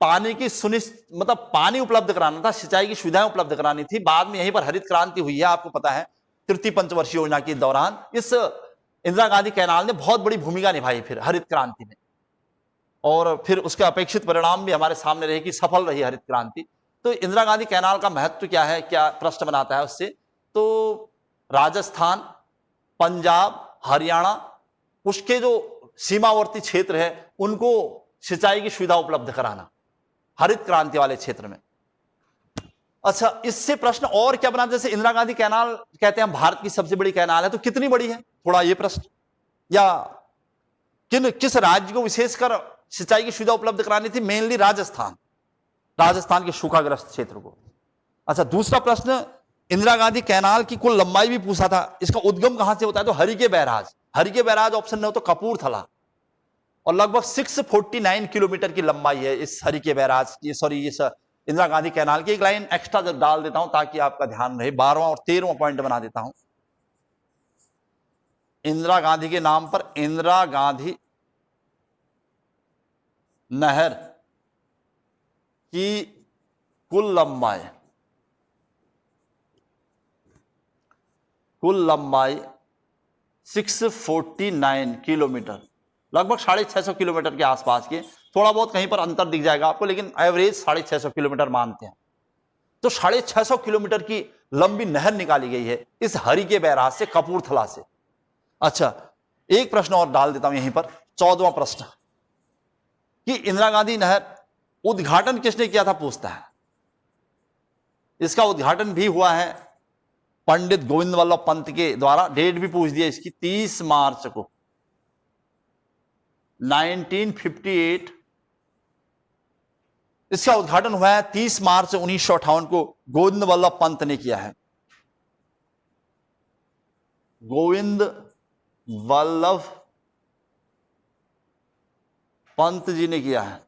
पानी की मतलब पानी उपलब्ध कराना था, सिंचाई की सुविधाएं उपलब्ध करानी थी। बाद में यहीं पर हरित क्रांति हुई है, आपको पता है, तृतीय पंचवर्षीय योजना के दौरान इस इंदिरा गांधी कैनाल ने बहुत बड़ी भूमिका निभाई फिर हरित क्रांति में, और फिर उसके अपेक्षित परिणाम भी हमारे सामने रहे कि सफल रही हरित क्रांति। तो इंदिरा गांधी कैनाल का महत्व क्या है, क्या प्रश्न बनाता है उससे, तो राजस्थान, पंजाब, हरियाणा, उसके जो सीमावर्ती क्षेत्र है उनको सिंचाई की सुविधा उपलब्ध कराना हरित क्रांति वाले क्षेत्र में। अच्छा, इससे प्रश्न और क्या बना, जैसे इंदिरा गांधी कैनाल कहते हैं भारत की सबसे बड़ी कैनाल है, तो कितनी बड़ी है, थोड़ा ये प्रश्न, या किस राज्य को विशेषकर सिंचाई की सुविधा उपलब्ध करानी थी, मेनली राजस्थान के सूखाग्रस्त क्षेत्र को। अच्छा, दूसरा प्रश्न, इंदिरा गांधी कैनाल की कुल लंबाई भी पूछा था, इसका उद्गम कहां से होता है, तो हरिके बैराज ऑप्शन में हो तो कपूरथला, और लगभग 649 किलोमीटर की लंबाई है इस हरिके बैराज की, सॉरी इस इंदिरा गांधी कैनाल की। एक लाइन एक्स्ट्रा डाल देता हूं ताकि आपका ध्यान रहे, 12वां और 13वां पॉइंट बना देता हूं। इंदिरा गांधी के नाम पर इंदिरा गांधी नहर की कुल लंबाई 649 किलोमीटर, लगभग 650 किलोमीटर के आसपास के, थोड़ा बहुत कहीं पर अंतर दिख जाएगा आपको, लेकिन एवरेज 650 किलोमीटर मानते हैं। तो 650 किलोमीटर की लंबी नहर निकाली गई है इस हरिके बैराज से, कपूरथला से। अच्छा, एक प्रश्न और डाल देता हूं यहीं पर, 14वां प्रश्न, कि इंदिरा गांधी नहर उद्घाटन किसने किया था, पूछता है। इसका उद्घाटन भी हुआ है पंडित गोविंद वल्लभ पंत के द्वारा, डेट भी पूछ दिया इसकी, 30 मार्च को 1958 इसका उद्घाटन हुआ है। 30 मार्च 1958 को गोविंद वल्लभ पंत ने किया है, गोविंद वल्लभ पंत जी ने किया है।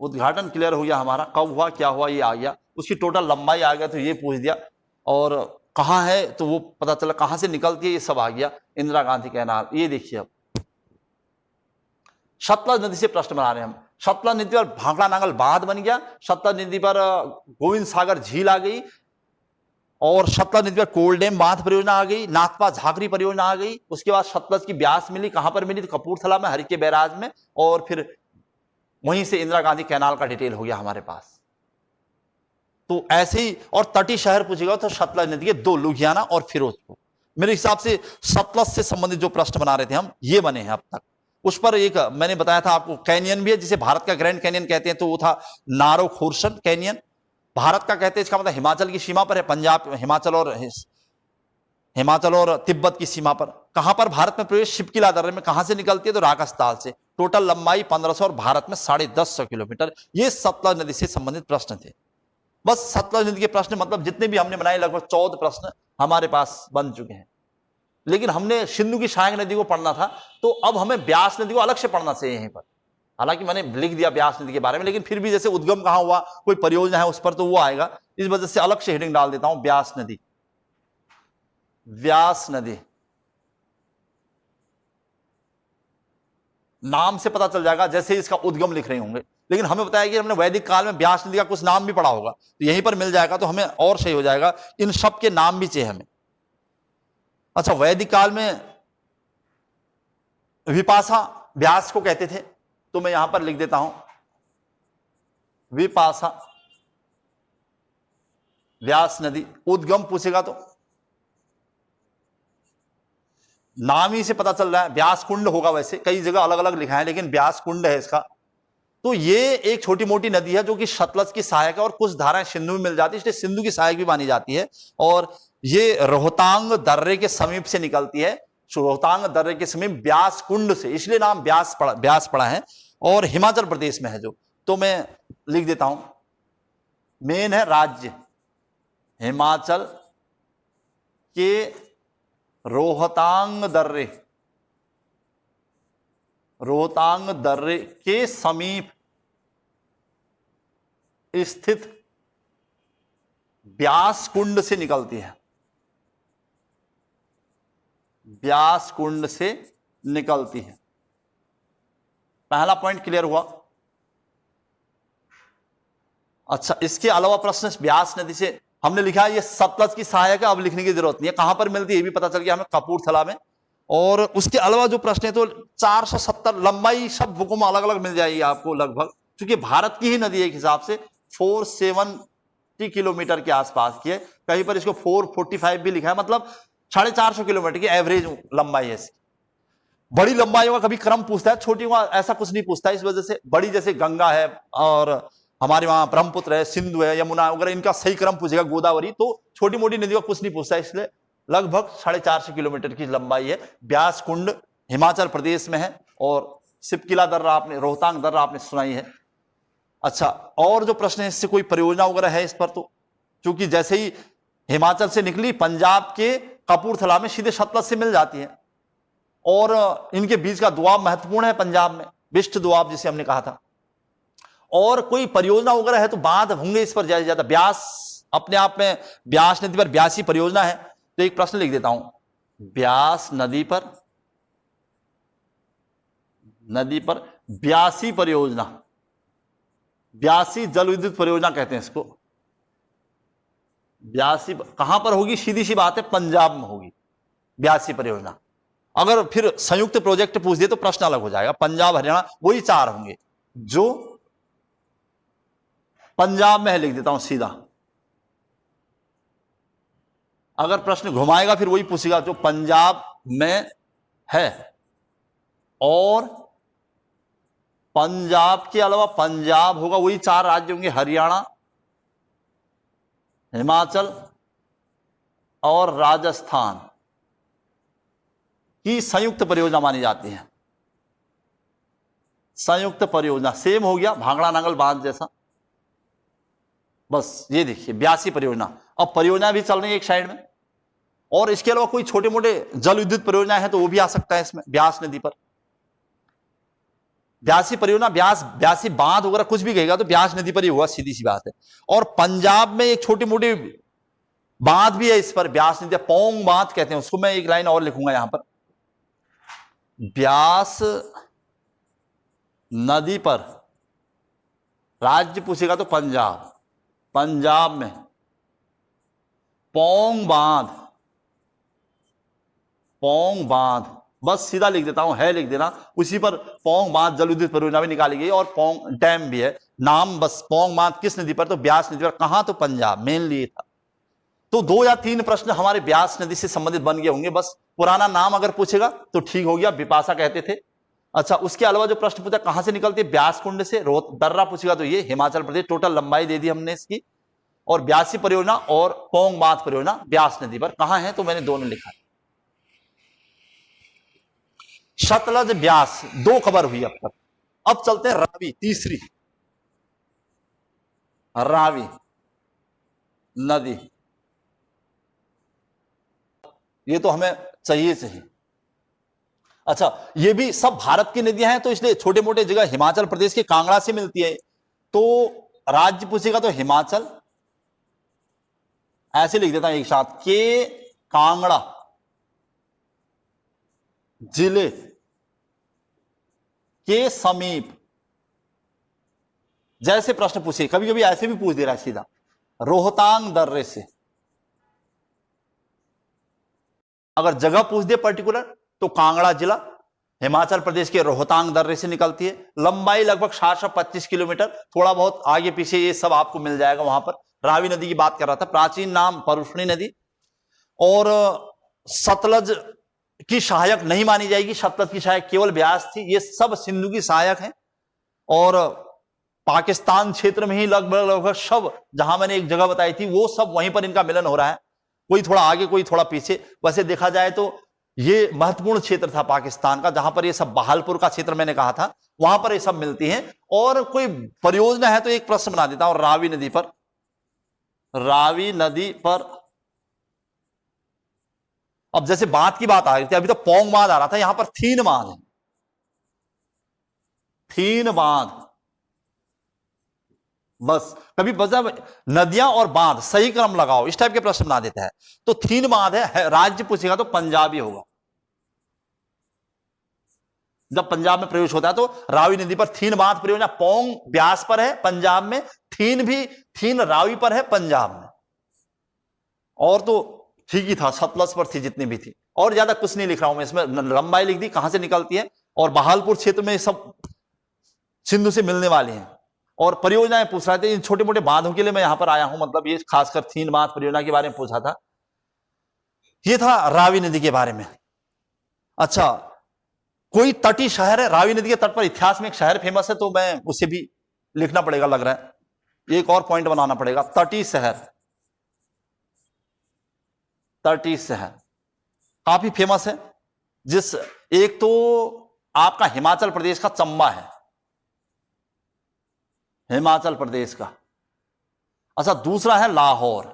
उद्घाटन क्लियर हो गया हमारा, कब हुआ क्या हुआ ये आ गया, उसकी टोटल लंबाई आ गया तो ये पूछ दिया, और कहां है तो वो पता चला, कहां से निकलती है ये सब आ गया। इंदिरा गांधी कैनाल, ये देखिए, अब सतलज नदी से प्रश्न बना रहे हैं हम। सतलज नदी पर भाखड़ा नांगल बांध बन गया, सतलज नदी पर गोविंद सागर झील आ गई, और सतलज नदी पर कोल डैम बांध परियोजना आ गई, नाथपा झाकरी परियोजना आ गई। उसके बाद सतलज की ब्यास मिली, कहां पर मिली, तो कपूरथला में हरिके बैराज में, और फिर वहीं से इंदिरा गांधी कैनाल का डिटेल हो गया हमारे पास। तो ऐसे ही, और तटीय शहर पूछेगा तो सतलज नदी के 2, लुधियाना और फिरोजपुर। मेरे हिसाब से सतलज से संबंधित जो प्रश्न बना रहे थे हम, ये बने हैं अब तक। उस पर एक मैंने बताया था आपको, कैनियन भी है जिसे भारत का ग्रैंड कैनियन कहते हैं, तो वो था नारो खोरसन कैनियन। भारत का कहते हैं, इसका मतलब हिमाचल की सीमा पर है, पंजाब, हिमाचल और तिब्बत की सीमा पर। कहां पर भारत में प्रवेश, शिपकिला दर्रे में। कहां से निकलती है, तो राकसताल से। टोटल लंबाई 1500 और भारत में 150 किलोमीटर। ये सतलज नदी से संबंधित प्रश्न थे। बस सतलज नदी के प्रश्न, मतलब जितने भी हमने बनाए लगभग 14 प्रश्न हमारे पास बन चुके हैं। लेकिन हमने सिंधु की सहायक नदी को पढ़ना था, तो अब हमें ब्यास नदी को अलग से पढ़ना चाहिए यहीं पर। हालांकि मैंने लिख दिया ब्यास नदी के बारे में, लेकिन फिर भी जैसे उद्गम कहां हुआ, कोई परियोजना है उस पर, तो वो आएगा, इस वजह से अलग से हेडिंग डाल देता हूं, ब्यास नदी। व्यास नदी नाम से पता चल जाएगा, जैसे इसका उद्गम लिख रहे होंगे। लेकिन हमें बताया कि हमने वैदिक काल में ब्यास नदी का कुछ नाम भी पढ़ा होगा, तो यहीं पर मिल जाएगा, तो हमें और सही हो जाएगा। इन सब के नाम भी चाहिए हमें। अच्छा, वैदिक काल में विपाशा व्यास को कहते थे, तो मैं यहां पर लिख देता हूं, विपाशा व्यास नदी। उद्गम पूछेगा तो नाम ही से पता चल रहा है, व्यास कुंड होगा। वैसे कई जगह अलग अलग लिखा है, लेकिन व्यास कुंड है इसका। तो ये एक छोटी मोटी नदी है जो कि सतलज की सहायक है, और कुछ धाराएं सिंधु में मिल जाती है, इसलिए सिंधु की सहायक भी मानी जाती है। और ये रोहतांग दर्रे के समीप से निकलती है, रोहतांग दर्रे के समीप व्यास कुंड से, इसलिए नाम व्यास पड़ा है। और हिमाचल प्रदेश में है जो, तो मैं लिख देता हूं, मेन है राज्य हिमाचल के रोहतांग दर्रे के समीप स्थित व्यास कुंड से निकलती है, व्यास कुंड से निकलती है। पहला पॉइंट क्लियर हुआ। अच्छा, इसके अलावा प्रश्न व्यास नदी से हमने लिखा है ये सतलज की सहायक है, अब लिखने की जरूरत नहीं है। कहां पर मिलती है ये भी पता चल गया हमें, कपूरथला में। और उसके अलावा जो प्रश्न है तो 470 लंबाई सब बुकों में अलग अलग मिल जाएगी आपको लगभग, क्योंकि भारत की ही नदी है एक हिसाब से 470 किलोमीटर के आसपास की है। कहीं पर इसको 445 भी लिखा है, मतलब 450 किलोमीटर की एवरेज लंबाई है इसकी। बड़ी लंबाइयों का कभी क्रम पूछता है, छोटी का ऐसा कुछ नहीं पूछता। इस वजह से बड़ी जैसे गंगा है और हमारे वहां ब्रह्मपुत्र है, सिंधु है, यमुना वगैरह, इनका सही क्रम पूछेगा, गोदावरी, तो छोटी मोटी नदियों का कुछ नहीं पूछता। इसलिए लगभग 450 किलोमीटर की लंबाई है। ब्यास कुंड हिमाचल प्रदेश में है, और सिपकिला दर्रा आपने, रोहतांग दर्रा आपने सुनाई है। अच्छा, और जो प्रश्न है इससे कोई परियोजना वगैरह है इस पर, तो क्योंकि जैसे ही हिमाचल से निकली पंजाब के कपूरथला में सीधे सतलज से मिल जाती है, और इनके बीच का दुआब महत्वपूर्ण है पंजाब में, बिष्ट दुआब जिसे हमने कहा था। और कोई परियोजना वगैरह है तो बात होंगे इस पर ज्यादा। ब्यास अपने आप में, ब्यास नदी पर ब्यासी परियोजना है, तो एक प्रश्न लिख देता हूं, ब्यास नदी पर ब्यासी परियोजना, ब्यासी जल विद्युत परियोजना कहते हैं इसको। ब्यासी कहां पर होगी? सीधी सी बात है, पंजाब में होगी ब्यासी परियोजना। अगर फिर संयुक्त प्रोजेक्ट पूछ दिए तो प्रश्न अलग हो जाएगा। पंजाब हरियाणा वही 4 होंगे जो पंजाब में है, लिख देता हूं सीधा। अगर प्रश्न घुमाएगा फिर वही पूछेगा जो पंजाब में है, और पंजाब के अलावा पंजाब होगा वही 4 राज्य होंगे, हरियाणा, हिमाचल और राजस्थान की संयुक्त परियोजना मानी जाती है। संयुक्त परियोजना सेम हो गया भांगड़ा नांगल बांध जैसा। बस ये देखिए ब्यासी परियोजना। अब परियोजना भी चल रही है एक साइड में, और इसके अलावा कोई छोटे मोटे जल विद्युत परियोजना है तो वो भी आ सकता है इसमें। ब्यास नदी पर ब्यासी परियोजना, ब्यासी बांध वगैरह कुछ भी कहेगा तो ब्यास नदी पर ही हुआ, सीधी सी बात है। और पंजाब में एक छोटी मोटी बांध भी है इस पर, ब्यास नदी, पौंग बांध कहते हैं उसको। मैं एक लाइन और लिखूंगा यहां पर, ब्यास नदी पर राज्य पूछेगा तो पंजाब में पौंग बांध, बस सीधा लिख देता हूं, है लिख देना। उसी पर पौंग बांध जल विद्युत परियोजना भी निकाली गई, और पौंग डैम भी है। नाम बस पौंग बांध किस नदी पर? तो ब्यास नदी पर। कहां? तो पंजाब, मेनली ये था। तो 2 या 3 प्रश्न हमारे ब्यास नदी से संबंधित बन गए होंगे। बस पुराना नाम अगर पूछेगा तो ठीक हो गया, बिपाशा कहते थे। अच्छा, उसके अलावा जो प्रश्न पूछा कहां से निकलती है? ब्यास कुंड से। दर्रा पूछेगा तो ये हिमाचल प्रदेश। टोटल लंबाई दे दी हमने इसकी। और ब्यासी परियोजना और पौंग बांध परियोजना ब्यास नदी पर कहां है, तो मैंने दोनों लिखा है। सतलज ब्यास 2 खबर हुई अब तक। अब चलते हैं रावी, तीसरी रावी नदी। ये तो हमें चाहिए। अच्छा, ये भी सब भारत की नदियां हैं, तो इसलिए छोटे मोटे जगह हिमाचल प्रदेश के कांगड़ा से मिलती है। तो राज्य पूछेगा तो हिमाचल, ऐसे लिख देता हूं एक साथ, के कांगड़ा जिले के समीप। जैसे प्रश्न पूछे, कभी कभी ऐसे भी पूछ दे रहा है सीधा, रोहतांग दर्रे से। अगर जगह पूछ दे पर्टिकुलर तो कांगड़ा जिला हिमाचल प्रदेश के रोहतांग दर्रे से निकलती है। लंबाई लगभग 725 किलोमीटर, थोड़ा बहुत आगे पीछे ये सब आपको मिल जाएगा वहां पर। रावी नदी की बात कर रहा था, प्राचीन नाम परुष्णी नदी। और सतलज की सहायक नहीं मानी जाएगी, सतलज की सहायक केवल ब्यास थी। ये सब सिंधु की सहायक है, और पाकिस्तान क्षेत्र में ही लगभग सब, जहां मैंने एक जगह बताई थी वो सब वहीं पर इनका मिलन हो रहा है। कोई थोड़ा आगे कोई थोड़ा पीछे। वैसे देखा जाए तो ये महत्वपूर्ण क्षेत्र था पाकिस्तान का, जहां पर ये सब बहालपुर का क्षेत्र मैंने कहा था, वहां पर ये सब मिलती हैं। और कोई परियोजना है तो एक प्रश्न बना देता हूं, रावी नदी पर। अब जैसे बांध की बात आ रही थी, अभी तो पौंग बांध आ रहा था, यहां पर थीन बांध है। थीन बांध, बस कभी बजा नदियां और बांध सही क्रम लगाओ, इस टाइप के प्रश्न बना देता है। तो थीन बांध है, राज्य पूछेगा तो पंजाब ही होगा। जब पंजाब में प्रवेश होता है तो रावी नदी पर थीन बांध परियोजना। पौंग ब्यास पर है पंजाब में, थीन रावी पर है पंजाब में। और तो ठीक ही था, सतलज पर थी जितनी भी थी, और ज्यादा कुछ नहीं लिख रहा हूं मैं इसमें, लंबाई लिख दी कहां से निकलती है, और बहालपुर क्षेत्र में सब सिंधु से मिलने वाली हैं। और परियोजनाएं पूछ रहे थे, इन छोटे मोटे बांधों के लिए मैं यहां पर आया हूं, मतलब ये खासकर 3 बांध परियोजना के बारे में पूछा था। ये था रावी नदी के बारे में। अच्छा, कोई तटीय शहर है रावी नदी के तट पर, इतिहास में एक शहर फेमस है, तो मैं उसे भी लिखना पड़ेगा, लग रहा है एक और पॉइंट बनाना पड़ेगा। तटीय शहर, तटीय शहर काफी फेमस है, जिस एक तो आपका हिमाचल प्रदेश का चंबा है, हिमाचल प्रदेश का। अच्छा, दूसरा है लाहौर,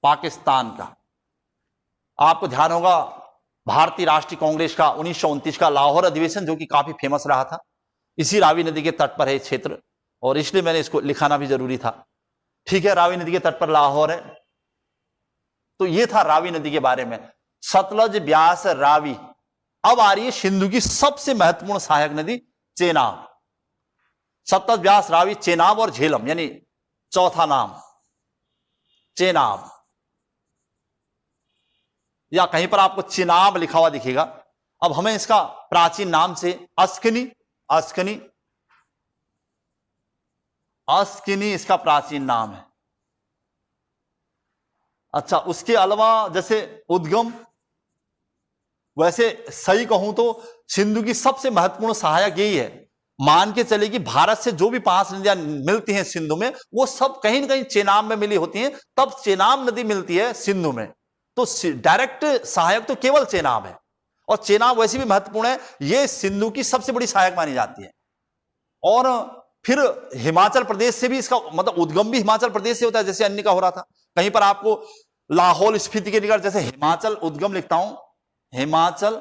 पाकिस्तान का। आपको ध्यान होगा भारतीय राष्ट्रीय कांग्रेस का 1929 का लाहौर अधिवेशन, जो कि काफी फेमस रहा था, इसी रावी नदी के तट पर है क्षेत्र, और इसलिए मैंने इसको लिखाना भी जरूरी था। ठीक है, रावी नदी के तट पर लाहौर है। तो ये था रावी नदी के बारे में। सतलज, ब्यास, रावी। अब आ रही है सिंधु की सबसे महत्वपूर्ण सहायक नदी चेनाब। सतलज, ब्यास, रावी, चेनाब और झेलम, यानी चौथा नाम चेनाब, या कहीं पर आपको चिनाब लिखा हुआ दिखेगा। अब हमें इसका प्राचीन नाम से अस्किनी, अस्किनी, अस्किनी इसका प्राचीन नाम है। अच्छा, उसके अलावा जैसे उद्गम, वैसे सही कहूं तो सिंधु की सबसे महत्वपूर्ण सहायक यही है। मान के चले कि भारत से जो भी 5 नदियां मिलती हैं सिंधु में, वो सब कहीं ना कहीं चेनाब में मिली होती हैं, तब चेनाब नदी मिलती है सिंधु में। तो डायरेक्ट सहायक तो केवल चेनाब है, और चेनाब वैसे भी महत्वपूर्ण है, ये सिंधु की सबसे बड़ी सहायक मानी जाती है। और फिर हिमाचल प्रदेश से भी इसका मतलब उद्गम भी हिमाचल प्रदेश से होता है, जैसे अन्य का हो रहा था। कहीं पर आपको लाहौल स्फीति के निकट, जैसे हिमाचल उद्गम लिखता हूं, हिमाचल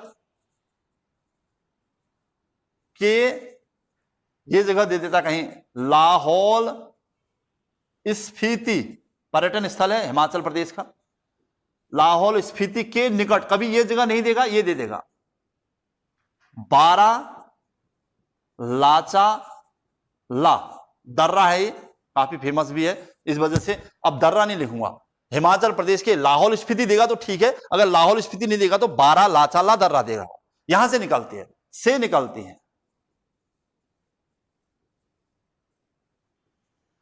के ये जगह दे देता कहीं, लाहौल स्फीति पर्यटन स्थल है हिमाचल प्रदेश का, लाहौल स्फीति के निकट। कभी ये जगह नहीं देगा, ये दे देगा बारा लाचा ला, दर्रा है, ये काफी फेमस भी है इस वजह से। अब दर्रा नहीं लिखूंगा, हिमाचल प्रदेश के लाहौल स्फीति देगा तो ठीक है, अगर लाहौल स्फीति नहीं देगा तो बारा लाचा ला दर्रा देगा। यहां से निकलती है, से निकलती है।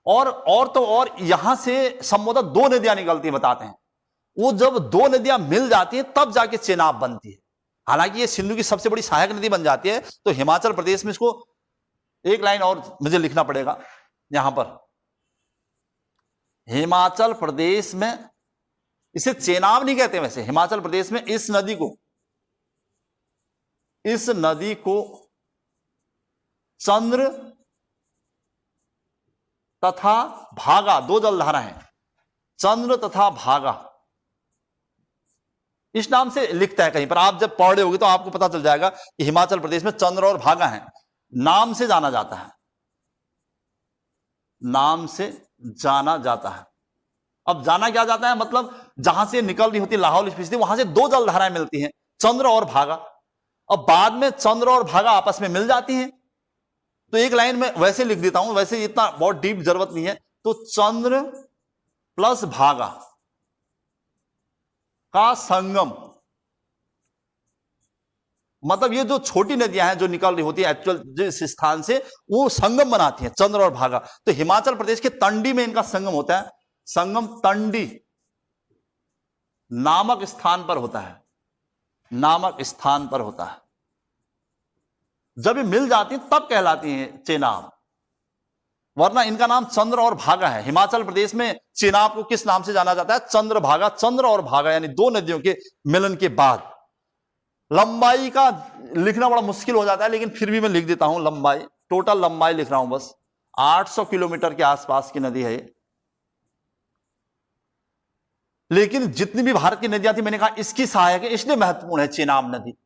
और तो और यहां से संभवतः 2 नदियां निकलती हैं, बताते हैं। वो जब 2 नदियां मिल जाती हैं तब जाके चेनाब बनती है। हालांकि ये सिंधु की सबसे बड़ी सहायक नदी बन जाती है, तो हिमाचल प्रदेश में इसको एक लाइन और मुझे लिखना पड़ेगा यहां पर, हिमाचल प्रदेश में इसे चेनाब नहीं कहते वैसे, हिमाचल प्रदेश में इस नदी को चंद्र तथा भागा, 2 जलधारा हैं, चंद्र तथा भागा, इस नाम से लिखता है। कहीं पर आप जब पढ़ रहे होगे तो आपको पता चल जाएगा कि हिमाचल प्रदेश में चंद्र और भागा हैं, नाम से जाना जाता है, नाम से जाना जाता है। अब जाना क्या जाता है, मतलब जहां से निकल रही होती है लाहौल स्फीति, वहां से 2 जलधाराएं मिलती हैं, चंद्र और भागा। अब बाद में चंद्र और भागा आपस में मिल जाती हैं, तो एक लाइन में वैसे लिख देता हूं, वैसे इतना बहुत डीप जरूरत नहीं है। तो चंद्र प्लस भागा का संगम, मतलब ये जो छोटी नदियां हैं जो निकल रही होती है एक्चुअल जिस स्थान से, वो संगम बनाती हैं चंद्र और भागा। तो हिमाचल प्रदेश के तंडी में इनका संगम होता है, संगम तंडी नामक स्थान पर होता है, नामक स्थान पर होता है। जब ये मिल जाती हैं तब कहलाती हैं चेनाब, वरना इनका नाम चंद्र और भागा है। हिमाचल प्रदेश में चेनाब को किस नाम से जाना जाता है, चंद्र भागा। चंद्र और भागा यानी 2 नदियों के मिलन के बाद। लंबाई का लिखना बड़ा मुश्किल हो जाता है, लेकिन फिर भी मैं लिख देता हूं लंबाई, टोटल लंबाई लिख रहा हूं बस, 800 किलोमीटर के आसपास की नदी है ये। लेकिन जितनी भी भारत की नदियां थी, मैंने कहा इसकी सहायक है, इसलिए महत्वपूर्ण है चेनाब नदी।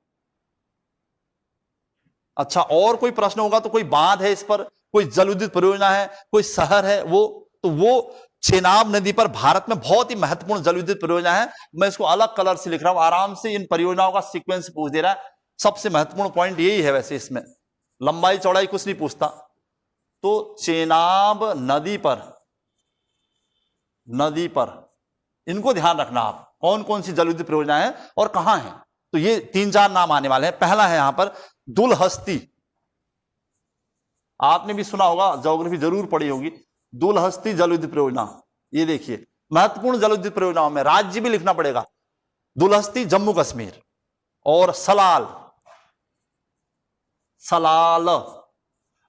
अच्छा, और कोई प्रश्न होगा तो, कोई बांध है इस पर, कोई जल विद्युत परियोजना है, कोई शहर है, वो चेनाब नदी पर भारत में बहुत ही महत्वपूर्ण जल विद्युत परियोजना है। मैं इसको अलग कलर से लिख रहा हूं, आराम से इन परियोजनाओं का सीक्वेंस पूछ दे रहा है। सबसे महत्वपूर्ण पॉइंट यही है, वैसे इसमें लंबाई चौड़ाई कुछ नहीं पूछता। तो चेनाब नदी पर नदी पर, इनको ध्यान रखना आप, कौन कौन सी जल विद्युत परियोजना है और कहां है। तो ये 3-4 नाम आने वाले हैं। पहला है यहां पर दुलहस्ती, आपने भी सुना होगा, ज्योग्राफी जरूर पढ़ी होगी। दुलहस्ती जल विद्युत परियोजना, ये देखिए महत्वपूर्ण जल विद्युत परियोजनाओं में राज्य भी लिखना पड़ेगा। दुलहस्ती जम्मू कश्मीर, और सलाल, सलाल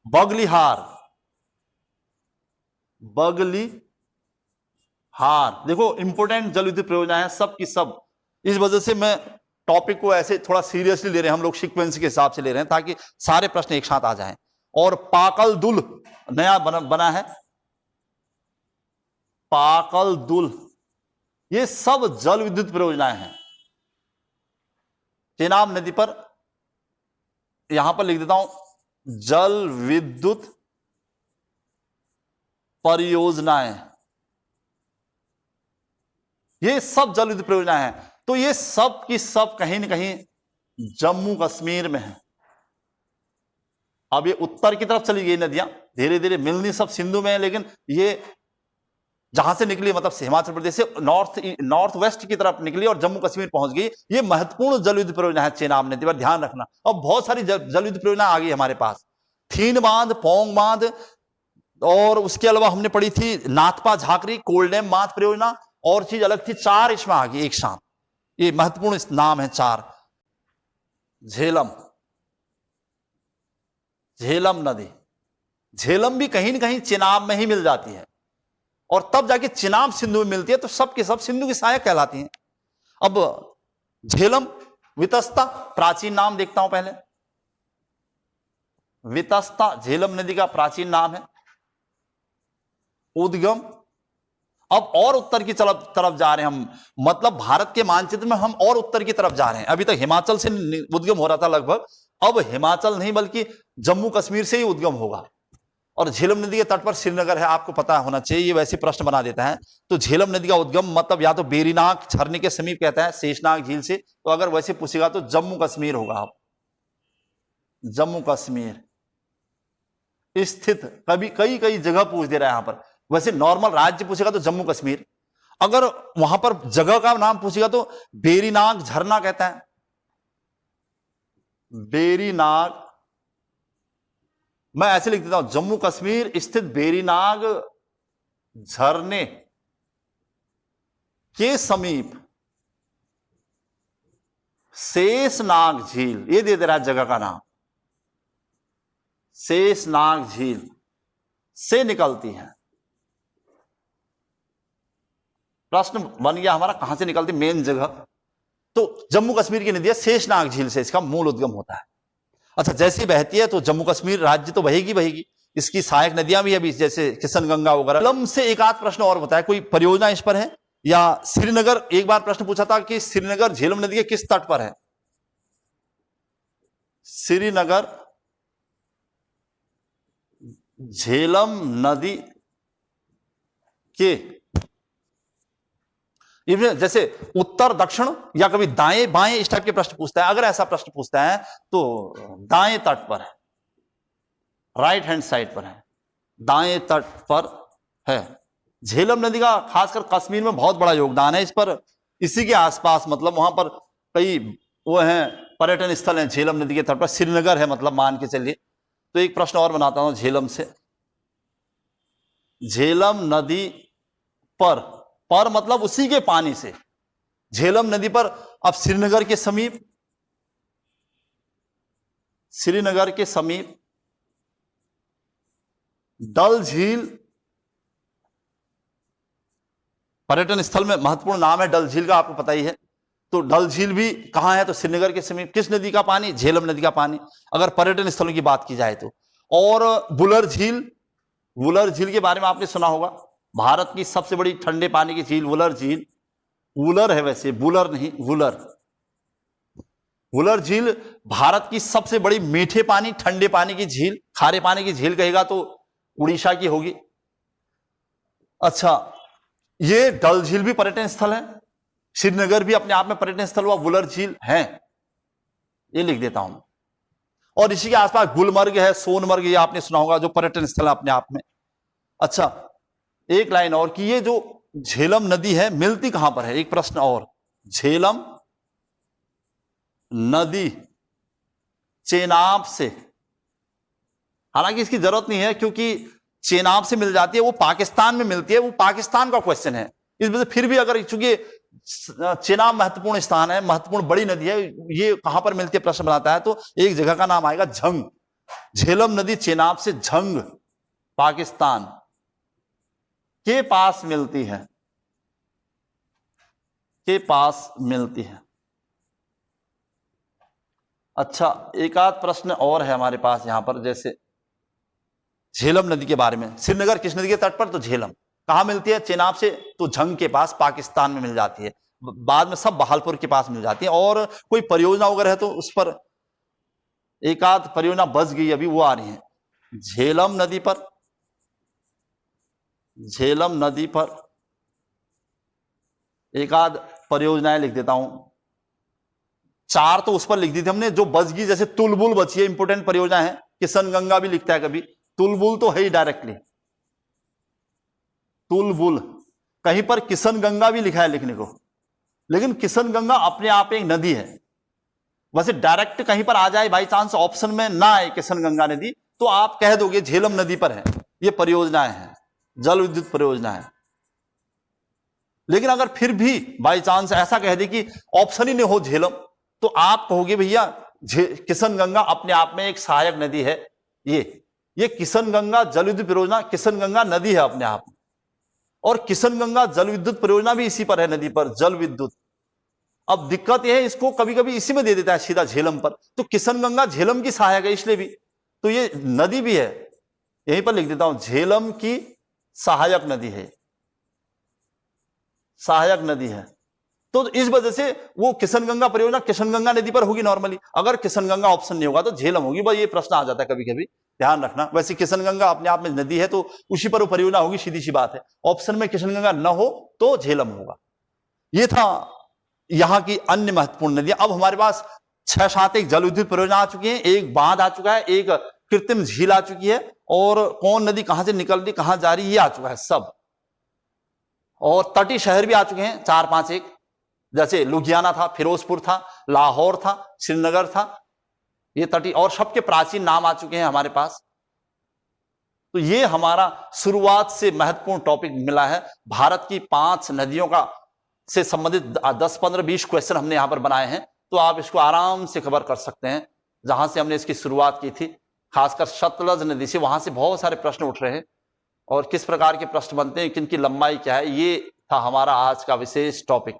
बगलिहार, बगलिहार, देखो इंपोर्टेंट जल विद्युत परियोजना है सब की सब। इस वजह से मैं टॉपिक को ऐसे थोड़ा सीरियसली ले रहे हैं हम लोग, सीक्वेंस के हिसाब से ले रहे हैं ताकि सारे प्रश्न एक साथ आ जाएं। और पाकल दुल नया बना है, पाकल दुल, ये सब जल विद्युत परियोजनाएं हैं। चेनाब नदी पर, यहां पर लिख देता हूं जल विद्युत परियोजनाएं, ये सब जल विद्युत परियोजनाएं हैं। तो ये सब की सब कहीं ना कहीं जम्मू कश्मीर में है। अब ये उत्तर की तरफ चली गई नदियां, धीरे धीरे मिलनी सब सिंधु में है, लेकिन ये जहां से निकली मतलब हिमाचल प्रदेश से नॉर्थ वेस्ट की तरफ निकली और जम्मू कश्मीर पहुंच गई। ये महत्वपूर्ण जल विद्युत परियोजना है चेनाब नदी पर, ध्यान रखना। अब बहुत सारी जल विद्युत परियोजना आ गई हमारे पास, थीन बांध, पोंग बांध, और उसके अलावा हमने पढ़ी थी नाथपा झाकरी कोल्डेम बांध परियोजना, और चीज अलग थी, 4 इसमें आ गई एक साथ। ये महत्वपूर्ण नाम है 4। झेलम, झेलम नदी, झेलम भी कहीं ना कहीं चेनाब में ही मिल जाती है, और तब जाके चेनाब सिंधु में मिलती है, तो सब के सब सिंधु की सहायक कहलाती हैं। अब झेलम, वितस्ता प्राचीन नाम देखता हूं पहले, वितस्ता झेलम नदी का प्राचीन नाम है। उद्गम, अब और उत्तर की तरफ जा रहे हैं हम, मतलब भारत के मानचित्र में हम और उत्तर की तरफ जा रहे हैं। अभी तक हिमाचल से उद्गम हो रहा था लगभग, अब हिमाचल नहीं बल्कि जम्मू कश्मीर से ही उद्गम होगा। और झेलम नदी के तट पर श्रीनगर है, आपको पता होना चाहिए, ये वैसे प्रश्न बना देता है। तो झेलम नदी का उद्गम मतलब या तो बेरीनाग झरने के समीप कहता है, शेषनाग झील से, तो अगर वैसे पूछेगा तो जम्मू कश्मीर होगा। आप जम्मू कश्मीर स्थित, कभी कई कई जगह पूछ दे रहा है यहां पर। वैसे नॉर्मल राज्य पूछेगा तो जम्मू कश्मीर, अगर वहां पर जगह का नाम पूछेगा तो बेरीनाग झरना कहता है, बेरीनाग। मैं ऐसे लिख देता हूं, जम्मू कश्मीर स्थित बेरीनाग झरने के समीप शेषनाग झील, ये दे दे रहा है जगह का नाम, शेषनाग झील से निकलती है। प्रश्न बन गया हमारा, कहां से निकलती मेन जगह, तो जम्मू कश्मीर की नदी है, शेषनाग झील से इसका मूल उद्गम होता है। अच्छा, जैसी बहती है तो जम्मू कश्मीर राज्य तो बहेगी बहेगी, इसकी सहायक नदियां भी अभी जैसे किशन गंगा वगैरह। झेलम से एक आध प्रश्न और बताया, कोई परियोजना इस पर है? या श्रीनगर, एक बार प्रश्न पूछा था कि श्रीनगर झेलम नदी के किस तट पर है? श्रीनगर झेलम नदी के, जैसे उत्तर दक्षिण या कभी दाएं बाएं इस टाइप के प्रश्न पूछता है। अगर ऐसा प्रश्न पूछता है तो दाएं तट पर है, राइट हैंड साइड पर है, दाएं तट पर है। झेलम नदी का खासकर कश्मीर में बहुत बड़ा योगदान है इस पर, इसी के आसपास मतलब वहां पर कई वो हैं पर्यटन स्थल हैं झेलम नदी के तट पर, श्रीनगर है मतलब मान के चलिए। तो एक प्रश्न और बनाता हूं झेलम से, झेलम नदी पर मतलब उसी के पानी से, झेलम नदी पर अब श्रीनगर के समीप, श्रीनगर के समीप डल झील, पर्यटन स्थल में महत्वपूर्ण नाम है डल झील का, आपको पता ही है। तो डल झील भी कहां है? तो श्रीनगर के समीप। किस नदी का पानी? झेलम नदी का पानी, अगर पर्यटन स्थलों की बात की जाए तो। और वुलर झील, वुलर झील के बारे में आपने सुना होगा, भारत की सबसे बड़ी ठंडे पानी की झील वुलर झील, वुलर है वैसे, वुलर नहीं वुलर। वुलर झील भारत की सबसे बड़ी मीठे पानी ठंडे पानी की झील, खारे पानी की झील कहेगा तो उड़ीसा की होगी। अच्छा, ये डल झील भी पर्यटन स्थल है, श्रीनगर भी अपने आप में पर्यटन स्थल हुआ, वुलर झील है, ये लिख देता हूं। और इसी के आसपास गुलमर्ग है, सोनमर्ग, ये आपने सुना होगा, जो पर्यटन स्थल है अपने आप में। अच्छा, एक लाइन और कि ये जो झेलम नदी है, मिलती कहां पर है? एक प्रश्न और, झेलम नदी चेनाब से, हालांकि इसकी जरूरत नहीं है क्योंकि चेनाब से मिल जाती है, वो पाकिस्तान में मिलती है, वो पाकिस्तान का क्वेश्चन है। इस वजह से फिर भी अगर चूंकि चेनाब महत्वपूर्ण स्थान है, महत्वपूर्ण बड़ी नदी है, ये कहां पर मिलती है प्रश्न बनाता है, तो एक जगह का नाम आएगा झंग। झेलम नदी चेनाब से झंग पाकिस्तान के पास मिलती है, के पास मिलती है। अच्छा, एक आध प्रश्न और है हमारे पास यहां पर, जैसे झेलम नदी के बारे में, श्रीनगर किस नदी के तट पर? तो झेलम। कहां मिलती है? चेनाब से, तो झंग के पास पाकिस्तान में मिल जाती है। बाद में सब बहालपुर के पास मिल जाती है। और कोई परियोजना वगैरह है तो उस पर एक आध परियोजना बच गई अभी, वो आ रही है। झेलम नदी पर, झेलम नदी पर एक आध परियोजनाएं लिख देता हूं, 4 तो उस पर लिख दी थी हमने, जो बच गई जैसे तुलबुल बची है, इंपोर्टेंट परियोजना है। किशन गंगा भी लिखता है कभी, तुलबुल तो है ही डायरेक्टली, तुलबुल। कहीं पर किशन गंगा भी लिखा है लिखने को, लेकिन किशन गंगा अपने आप एक नदी है। वैसे डायरेक्ट कहीं पर आ जाए, बाई चांस ऑप्शन में ना आए किशन गंगा नदी, तो आप कह दोगे झेलम नदी पर है। ये परियोजनाएं हैं, जल विद्युत परियोजना है। लेकिन अगर फिर भी बाई चांस ऐसा कह दे कि ऑप्शन ही नहीं हो झेलम, तो आप कहोगे भैया किशन गंगा अपने आप में एक सहायक नदी है। ये किशन गंगा जल विद्युत परियोजना, किशन गंगा नदी है अपने आप में, और किशन गंगा जल विद्युत परियोजना भी इसी पर है, नदी पर जल विद्युत। अब दिक्कत यह है, इसको कभी कभी इसी में दे देता है सीधा झेलम पर, तो किशन गंगा झेलम की सहायक है इसलिए भी, तो ये नदी भी है, यहीं पर लिख देता हूं, झेलम की सहायक नदी है, सहायक नदी है। तो इस वजह से वो किशन गंगा परियोजना किशन गंगा नदी पर होगी नॉर्मली। अगर किशन गंगा ऑप्शन नहीं होगा तो झेलम होगी। बस ये प्रश्न आ जाता है कभी कभी, ध्यान रखना। वैसे किशन गंगा अपने आप में नदी है, तो उसी पर वो परियोजना होगी, सीधी सी बात है। ऑप्शन में किशन गंगा न हो तो झेलम होगा। ये था यहां की अन्य महत्वपूर्ण नदियां। अब हमारे पास 6-7 एक जल विद्युत परियोजना आ चुकी है, एक बांध आ चुका है, एक कृत्रिम झील आ चुकी है, और कौन नदी कहां से निकल रही कहां जा रही ये आ चुका है सब। और तटीय शहर भी आ चुके हैं 4-5 एक, जैसे लुधियाना था, फिरोजपुर था, लाहौर था, श्रीनगर था, ये तटीय, और सबके प्राचीन नाम आ चुके हैं हमारे पास। तो ये हमारा शुरुआत से महत्वपूर्ण टॉपिक मिला है। भारत की 5 नदियों का से संबंधित 10-15-20 क्वेश्चन हमने यहां पर बनाए हैं, तो आप इसको आराम से कवर कर सकते हैं। जहां से हमने इसकी शुरुआत की थी, खासकर सतलज नदी से, वहां से बहुत सारे प्रश्न उठ रहे हैं, और किस प्रकार के प्रश्न बनते हैं, किनकी लंबाई क्या है, ये था हमारा आज का विशेष टॉपिक।